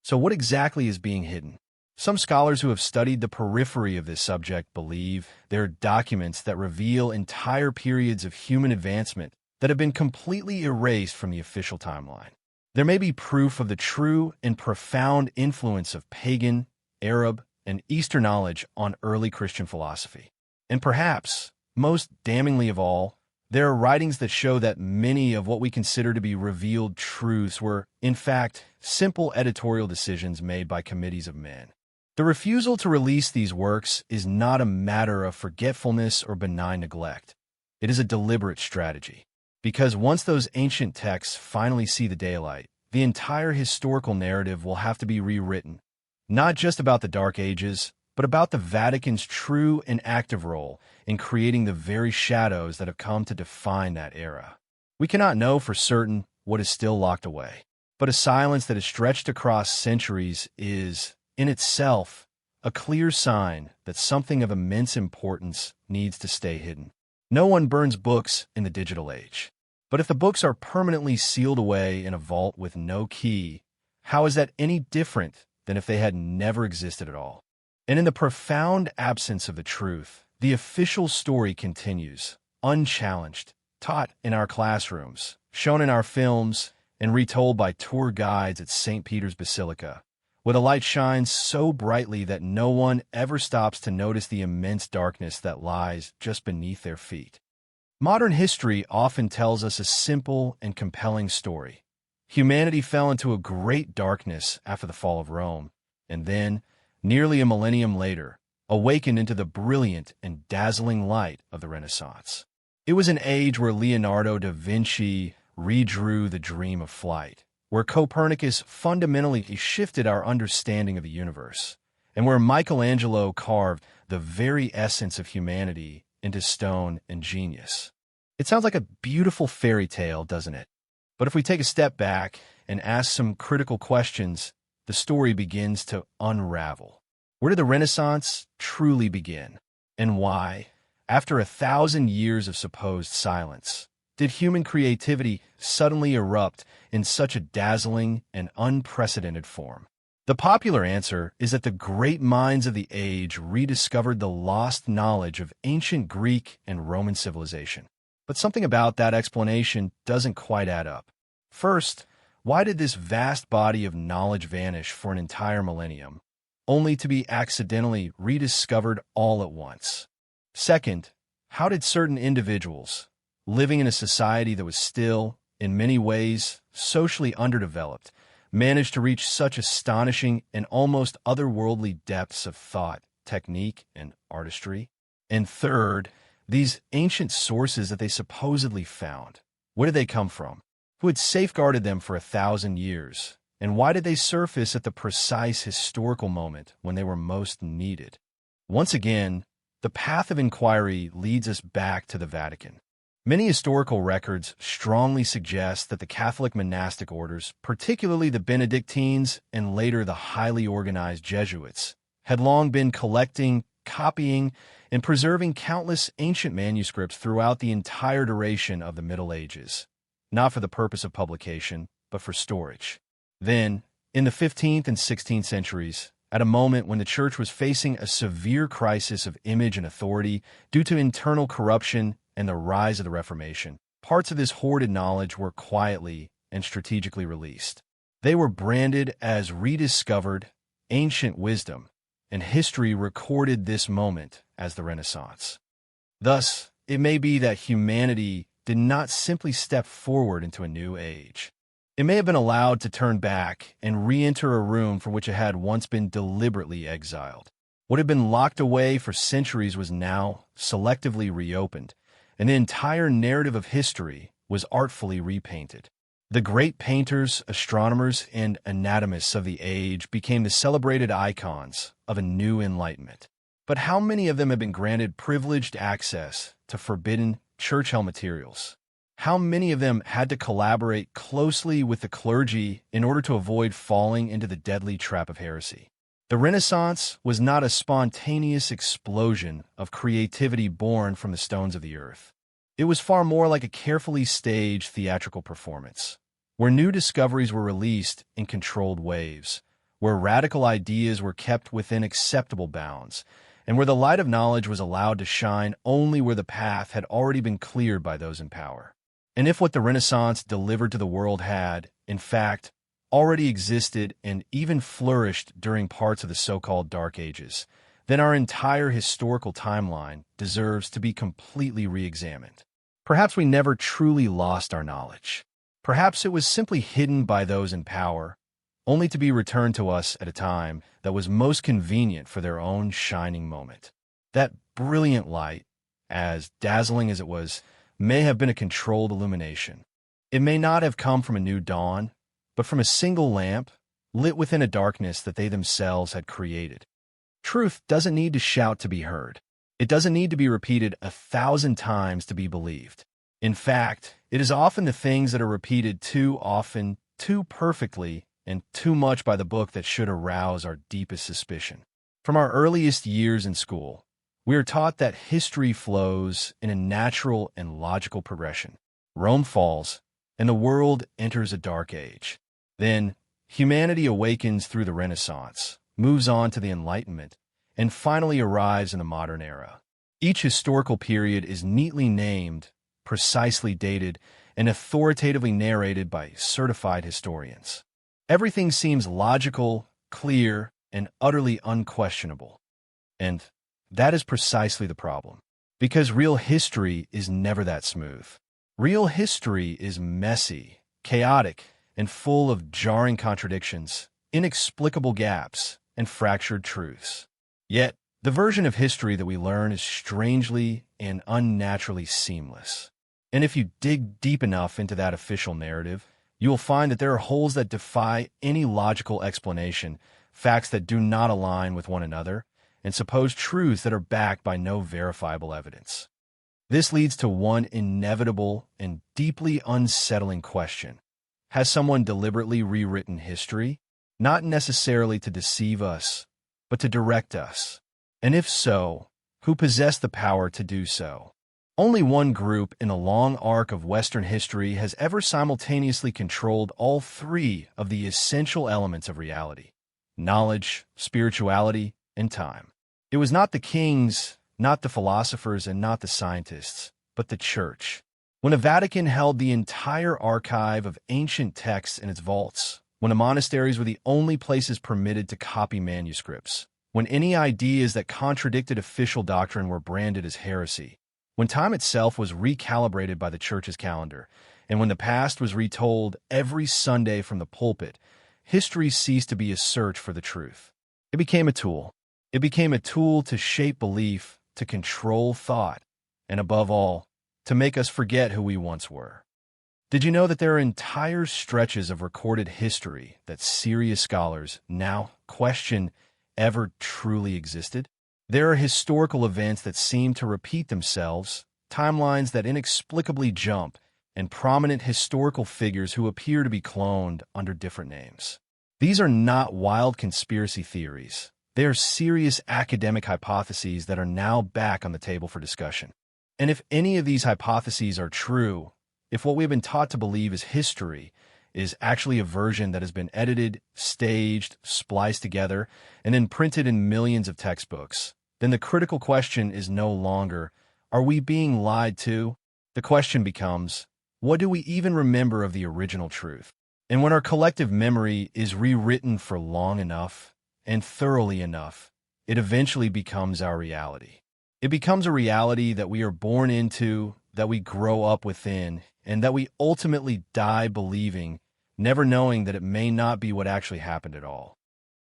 So what exactly is being hidden? Some scholars who have studied the periphery of this subject believe there are documents that reveal entire periods of human advancement that have been completely erased from the official timeline. There may be proof of the true and profound influence of pagan, Arab, and Eastern knowledge on early Christian philosophy. And perhaps, most damningly of all, there are writings that show that many of what we consider to be revealed truths were, in fact, simple editorial decisions made by committees of men. The refusal to release these works is not a matter of forgetfulness or benign neglect. It is a deliberate strategy. Because once those ancient texts finally see the daylight, the entire historical narrative will have to be rewritten, not just about the Dark Ages, but about the Vatican's true and active role in creating the very shadows that have come to define that era. We cannot know for certain what is still locked away, but a silence that is stretched across centuries is, in itself, a clear sign that something of immense importance needs to stay hidden. No one burns books in the digital age. But if the books are permanently sealed away in a vault with no key, how is that any different than if they had never existed at all? And in the profound absence of the truth, the official story continues, unchallenged, taught in our classrooms, shown in our films, and retold by tour guides at St. Peter's Basilica, where the light shines so brightly that no one ever stops to notice the immense darkness that lies just beneath their feet. Modern history often tells us a simple and compelling story. Humanity fell into a great darkness after the fall of Rome, and then, nearly a millennium later, awakened into the brilliant and dazzling light of the Renaissance. It was an age where Leonardo da Vinci redrew the dream of flight, where Copernicus fundamentally shifted our understanding of the universe, and where Michelangelo carved the very essence of humanity into stone and genius. It sounds like a beautiful fairy tale, doesn't it? But if we take a step back and ask some critical questions, the story begins to unravel. Where did the Renaissance truly begin? And why, after 1,000 years of supposed silence, did human creativity suddenly erupt in such a dazzling and unprecedented form? The popular answer is that the great minds of the age rediscovered the lost knowledge of ancient Greek and Roman civilization. But something about that explanation doesn't quite add up. First, why did this vast body of knowledge vanish for an entire millennium, only to be accidentally rediscovered all at once? Second, how did certain individuals, living in a society that was still, in many ways, socially underdeveloped, manage to reach such astonishing and almost otherworldly depths of thought, technique, and artistry? And third, these ancient sources that they supposedly found, where did they come from? Who had safeguarded them for 1,000 years? And why did they surface at the precise historical moment when they were most needed? Once again, the path of inquiry leads us back to the Vatican. Many historical records strongly suggest that the Catholic monastic orders, particularly the Benedictines and later the highly organized Jesuits, had long been collecting, copying, and preserving countless ancient manuscripts throughout the entire duration of the Middle Ages, not for the purpose of publication, but for storage. Then, in the 15th and 16th centuries, at a moment when the Church was facing a severe crisis of image and authority due to internal corruption and the rise of the Reformation, parts of this hoarded knowledge were quietly and strategically released. They were branded as rediscovered, ancient wisdom, and history recorded this moment as the Renaissance. Thus, it may be that humanity did not simply step forward into a new age. It may have been allowed to turn back and re-enter a room from which it had once been deliberately exiled. What had been locked away for centuries was now selectively reopened, and the entire narrative of history was artfully repainted. The great painters, astronomers, and anatomists of the age became the celebrated icons of a new enlightenment. But how many of them have been granted privileged access to forbidden church-held materials? How many of them had to collaborate closely with the clergy in order to avoid falling into the deadly trap of heresy? The Renaissance was not a spontaneous explosion of creativity born from the stones of the earth. It was far more like a carefully staged theatrical performance, where new discoveries were released in controlled waves, where radical ideas were kept within acceptable bounds, and where the light of knowledge was allowed to shine only where the path had already been cleared by those in power. And if what the Renaissance delivered to the world had, in fact, already existed and even flourished during parts of the so-called Dark Ages, then our entire historical timeline deserves to be completely re-examined. Perhaps we never truly lost our knowledge. Perhaps it was simply hidden by those in power, only to be returned to us at a time that was most convenient for their own shining moment. That brilliant light, as dazzling as it was, may have been a controlled illumination. It may not have come from a new dawn, but from a single lamp lit within a darkness that they themselves had created. Truth doesn't need to shout to be heard. It doesn't need to be repeated 1,000 times to be believed. In fact, it is often the things that are repeated too often, too perfectly, and too much by the book that should arouse our deepest suspicion. From our earliest years in school, we are taught that history flows in a natural and logical progression. Rome falls, and the world enters a dark age. Then, humanity awakens through the Renaissance, moves on to the Enlightenment, and finally arrives in the modern era. Each historical period is neatly named, precisely dated, and authoritatively narrated by certified historians. Everything seems logical, clear, and utterly unquestionable. And that is precisely the problem. Because real history is never that smooth. Real history is messy, chaotic, and full of jarring contradictions, inexplicable gaps, and fractured truths. Yet, the version of history that we learn is strangely and unnaturally seamless. And if you dig deep enough into that official narrative, you will find that there are holes that defy any logical explanation, facts that do not align with one another, and supposed truths that are backed by no verifiable evidence. This leads to one inevitable and deeply unsettling question. Has someone deliberately rewritten history? Not necessarily to deceive us, but to direct us. And if so, who possessed the power to do so? Only one group in a long arc of Western history has ever simultaneously controlled all three of the essential elements of reality: knowledge, spirituality, and time. It was not the kings, not the philosophers, and not the scientists, but the Church. When the Vatican held the entire archive of ancient texts in its vaults, when the monasteries were the only places permitted to copy manuscripts, when any ideas that contradicted official doctrine were branded as heresy, when time itself was recalibrated by the Church's calendar, and when the past was retold every Sunday from the pulpit, history ceased to be a search for the truth. It became a tool. It became a tool to shape belief, to control thought, and above all, to make us forget who we once were. Did you know that there are entire stretches of recorded history that serious scholars now question ever truly existed? There are historical events that seem to repeat themselves, timelines that inexplicably jump, and prominent historical figures who appear to be cloned under different names. These are not wild conspiracy theories. They are serious academic hypotheses that are now back on the table for discussion. And if any of these hypotheses are true, if what we have been taught to believe is history is actually a version that has been edited, staged, spliced together, and then printed in millions of textbooks, then the critical question is no longer, are we being lied to? The question becomes, what do we even remember of the original truth? And when our collective memory is rewritten for long enough and thoroughly enough, it eventually becomes our reality. It becomes a reality that we are born into, that we grow up within, and that we ultimately die believing, never knowing that it may not be what actually happened at all.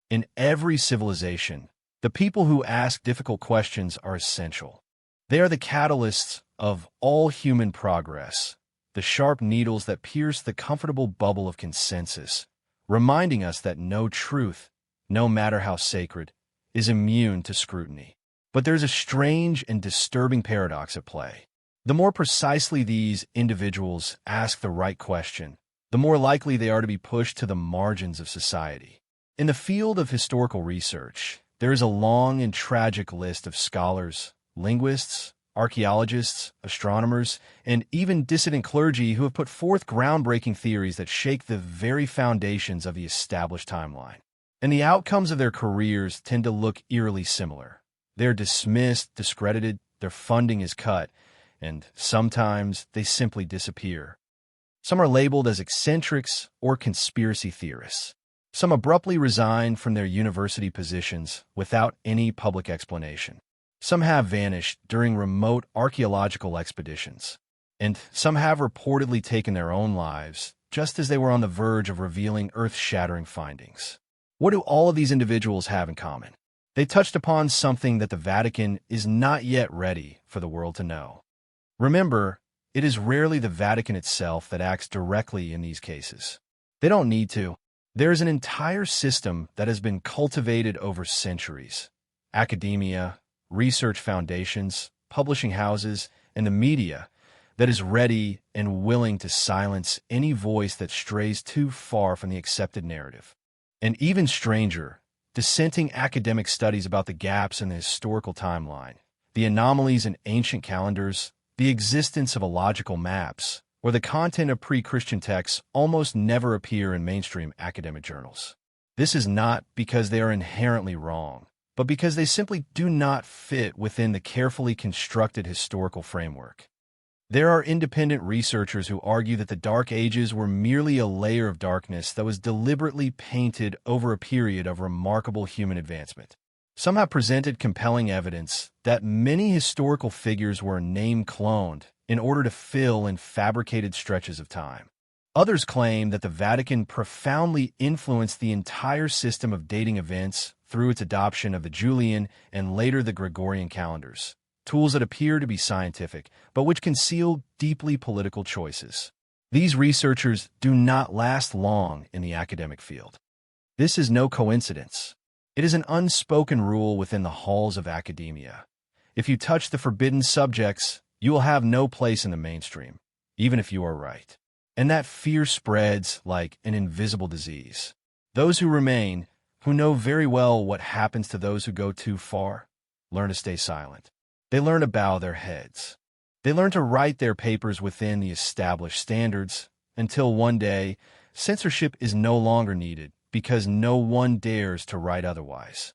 In every civilization, the people who ask difficult questions are essential. They are the catalysts of all human progress, the sharp needles that pierce the comfortable bubble of consensus, reminding us that no truth, no matter how sacred, is immune to scrutiny. But there's a strange and disturbing paradox at play. The more precisely these individuals ask the right question, the more likely they are to be pushed to the margins of society. In the field of historical research, there is a long and tragic list of scholars, linguists, archaeologists, astronomers, and even dissident clergy who have put forth groundbreaking theories that shake the very foundations of the established timeline. And the outcomes of their careers tend to look eerily similar. They're dismissed, discredited, their funding is cut, and sometimes they simply disappear. Some are labeled as eccentrics or conspiracy theorists. Some abruptly resign from their university positions without any public explanation. Some have vanished during remote archaeological expeditions. And some have reportedly taken their own lives, just as they were on the verge of revealing earth-shattering findings. What do all of these individuals have in common? They touched upon something that the Vatican is not yet ready for the world to know. Remember, it is rarely the Vatican itself that acts directly in these cases. They don't need to. There is an entire system that has been cultivated over centuries. Academia, research foundations, publishing houses, and the media that is ready and willing to silence any voice that strays too far from the accepted narrative. And even stranger, dissenting academic studies about the gaps in the historical timeline, the anomalies in ancient calendars, the existence of illogical maps, or the content of pre-Christian texts almost never appear in mainstream academic journals. This is not because they are inherently wrong, but because they simply do not fit within the carefully constructed historical framework. There are independent researchers who argue that the Dark Ages were merely a layer of darkness that was deliberately painted over a period of remarkable human advancement. Some have presented compelling evidence that many historical figures were name-cloned in order to fill in fabricated stretches of time. Others claim that the Vatican profoundly influenced the entire system of dating events through its adoption of the Julian and later the Gregorian calendars, tools that appear to be scientific, but which conceal deeply political choices. These researchers do not last long in the academic field. This is no coincidence. It is an unspoken rule within the halls of academia. If you touch the forbidden subjects, you will have no place in the mainstream, even if you are right. And that fear spreads like an invisible disease. Those who remain, who know very well what happens to those who go too far, learn to stay silent. They learn to bow their heads. They learn to write their papers within the established standards until one day, censorship is no longer needed because no one dares to write otherwise.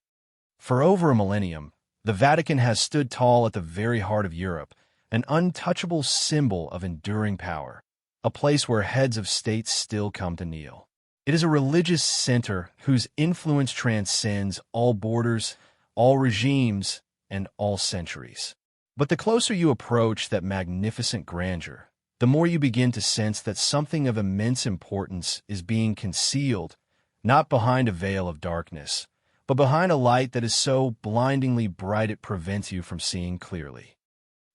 For over a millennium, the Vatican has stood tall at the very heart of Europe, an untouchable symbol of enduring power, a place where heads of states still come to kneel. It is a religious center whose influence transcends all borders, all regimes, and all centuries. But the closer you approach that magnificent grandeur, the more you begin to sense that something of immense importance is being concealed, not behind a veil of darkness, but behind a light that is so blindingly bright it prevents you from seeing clearly.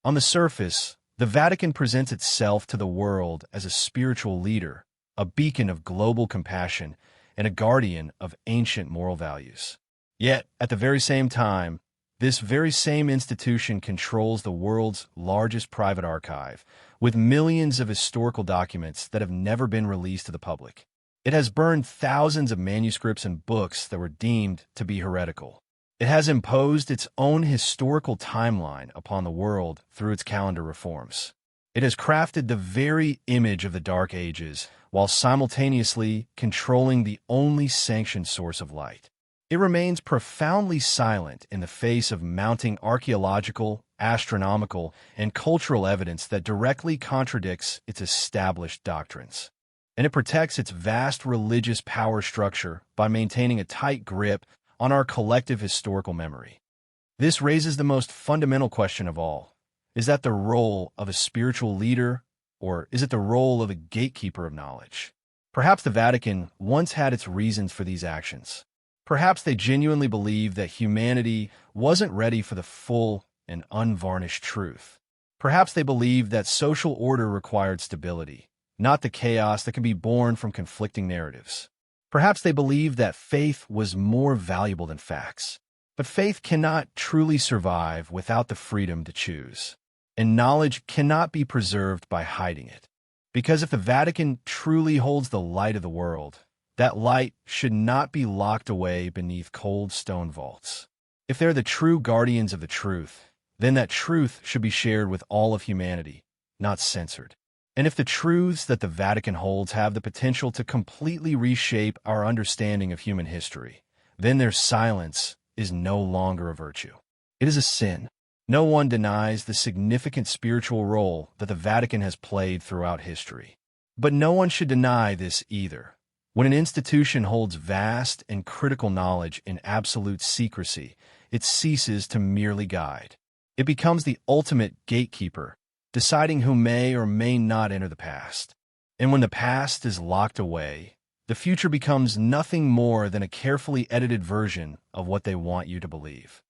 On the surface, the Vatican presents itself to the world as a spiritual leader, a beacon of global compassion, and a guardian of ancient moral values. Yet, at the very same time, this very same institution controls the world's largest private archive, with millions of historical documents that have never been released to the public. It has burned thousands of manuscripts and books that were deemed to be heretical. It has imposed its own historical timeline upon the world through its calendar reforms. It has crafted the very image of the Dark Ages while simultaneously controlling the only sanctioned source of light. It remains profoundly silent in the face of mounting archaeological, astronomical, and cultural evidence that directly contradicts its established doctrines. And it protects its vast religious power structure by maintaining a tight grip on our collective historical memory. This raises the most fundamental question of all. Is that the role of a spiritual leader, or is it the role of a gatekeeper of knowledge? Perhaps the Vatican once had its reasons for these actions. Perhaps they genuinely believed that humanity wasn't ready for the full and unvarnished truth. Perhaps they believed that social order required stability, not the chaos that can be born from conflicting narratives. Perhaps they believed that faith was more valuable than facts. But faith cannot truly survive without the freedom to choose. And knowledge cannot be preserved by hiding it. Because if the Vatican truly holds the light of the world, that light should not be locked away beneath cold stone vaults. If they're the true guardians of the truth, then that truth should be shared with all of humanity, not censored. And if the truths that the Vatican holds have the potential to completely reshape our understanding of human history, then their silence is no longer a virtue. It is a sin. No one denies the significant spiritual role that the Vatican has played throughout history. But no one should deny this either. When an institution holds vast and critical knowledge in absolute secrecy, it ceases to merely guide. It becomes the ultimate gatekeeper, deciding who may or may not enter the past. And when the past is locked away, the future becomes nothing more than a carefully edited version of what they want you to believe.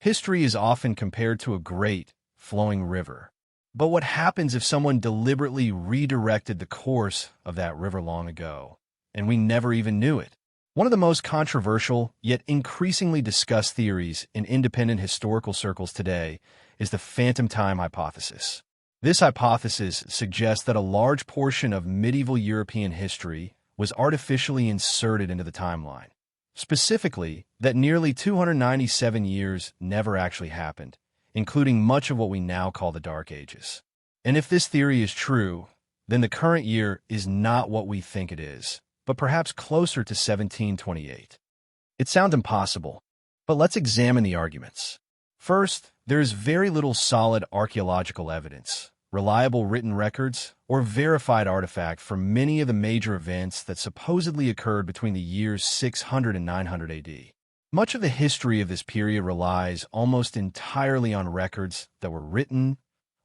History is often compared to a great, flowing river. But what happens if someone deliberately redirected the course of that river long ago, and we never even knew it? One of the most controversial, yet increasingly discussed theories in independent historical circles today is the phantom time hypothesis. This hypothesis suggests that a large portion of medieval European history was artificially inserted into the timeline. Specifically, that nearly 297 years never actually happened, including much of what we now call the Dark Ages. And if this theory is true, then the current year is not what we think it is, but perhaps closer to 1728. It sounds impossible, but let's examine the arguments. First, there is very little solid archaeological evidence, reliable written records, or verified artifact for many of the major events that supposedly occurred between the years 600 and 900 AD. Much of the history of this period relies almost entirely on records that were written,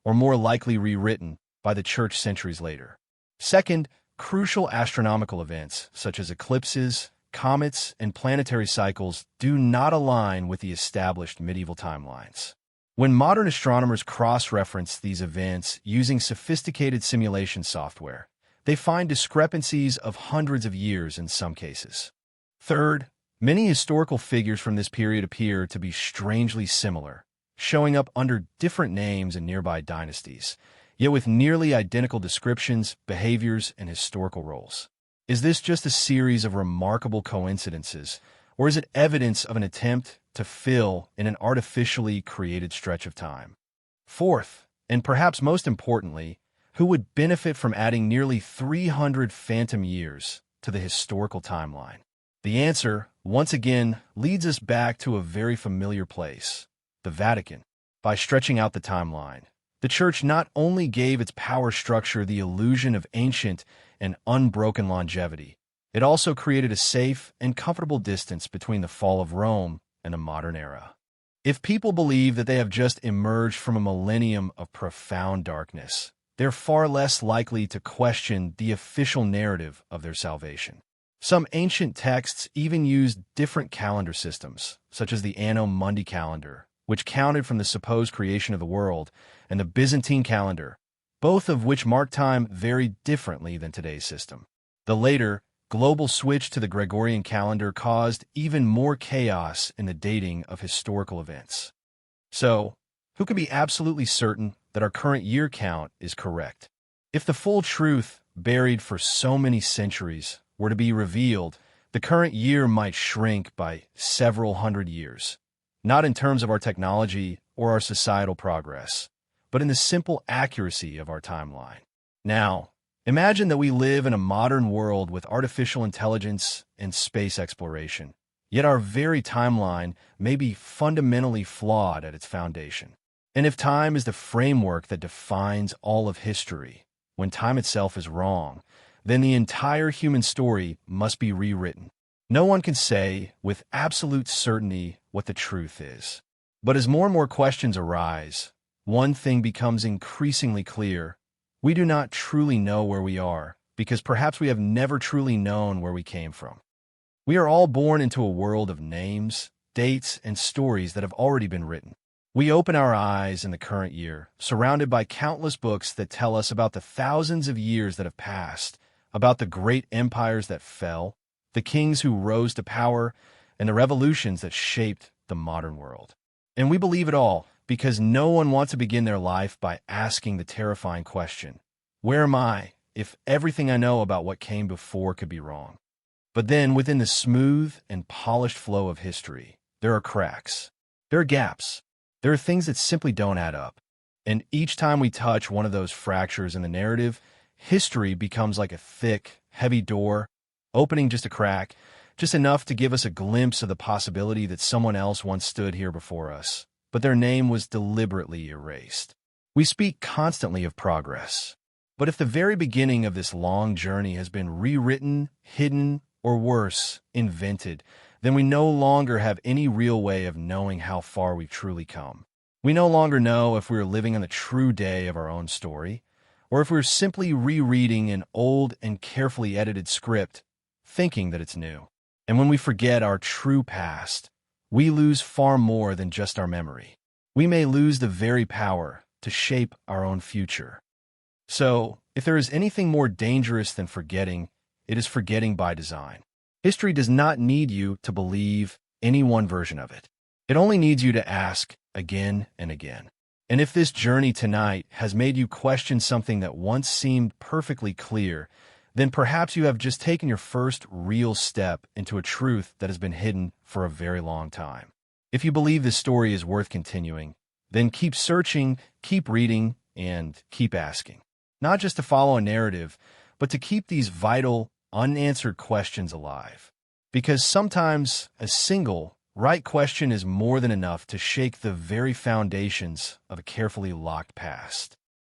or more likely rewritten, by the church centuries later. Second, crucial astronomical events, such as eclipses, comets, and planetary cycles, do not align with the established medieval timelines. When modern astronomers cross-reference these events using sophisticated simulation software, they find discrepancies of hundreds of years in some cases. Third, many historical figures from this period appear to be strangely similar, showing up under different names in nearby dynasties, yet with nearly identical descriptions, behaviors, and historical roles. Is this just a series of remarkable coincidences, or is it evidence of an attempt to fill in an artificially created stretch of time? Fourth, and perhaps most importantly, who would benefit from adding nearly 300 phantom years to the historical timeline? The answer, once again, leads us back to a very familiar place, the Vatican. By stretching out the timeline, the Church not only gave its power structure the illusion of ancient and unbroken longevity, it also created a safe and comfortable distance between the fall of Rome and the modern era. If people believe that they have just emerged from a millennium of profound darkness, they're far less likely to question the official narrative of their salvation. Some ancient texts even used different calendar systems, such as the Anno Mundi calendar, which counted from the supposed creation of the world, and the Byzantine calendar, both of which mark time very differently than today's system. The later, global switch to the Gregorian calendar caused even more chaos in the dating of historical events. So, who can be absolutely certain that our current year count is correct? If the full truth, buried for so many centuries, were to be revealed, the current year might shrink by several hundred years, not in terms of our technology or our societal progress, but in the simple accuracy of our timeline. Now, imagine that we live in a modern world with artificial intelligence and space exploration, yet our very timeline may be fundamentally flawed at its foundation. And if time is the framework that defines all of history, when time itself is wrong, then the entire human story must be rewritten. No one can say with absolute certainty what the truth is. But as more and more questions arise, one thing becomes increasingly clear. We do not truly know where we are, because perhaps we have never truly known where we came from. We are all born into a world of names, dates, and stories that have already been written. We open our eyes in the current year, surrounded by countless books that tell us about the thousands of years that have passed, about the great empires that fell, the kings who rose to power, and the revolutions that shaped the modern world. And we believe it all because no one wants to begin their life by asking the terrifying question, where am I if everything I know about what came before could be wrong? But then, within the smooth and polished flow of history, there are cracks. There are gaps. There are things that simply don't add up. And each time we touch one of those fractures in the narrative, history becomes like a thick, heavy door, opening just a crack, just enough to give us a glimpse of the possibility that someone else once stood here before us, but their name was deliberately erased. We speak constantly of progress, but if the very beginning of this long journey has been rewritten, hidden, or worse, invented, then we no longer have any real way of knowing how far we've truly come. We no longer know if we're living on the true day of our own story, or if we're simply rereading an old and carefully edited script, thinking that it's new. And when we forget our true past, we lose far more than just our memory. We may lose the very power to shape our own future. So, if there is anything more dangerous than forgetting, it is forgetting by design. History does not need you to believe any one version of it. It only needs you to ask again and again. And if this journey tonight has made you question something that once seemed perfectly clear, then perhaps you have just taken your first real step into a truth that has been hidden for a very long time. If you believe this story is worth continuing, then keep searching, keep reading, and keep asking. Not just to follow a narrative, but to keep these vital, unanswered questions alive. Because sometimes a single, right question is more than enough to shake the very foundations of a carefully locked past.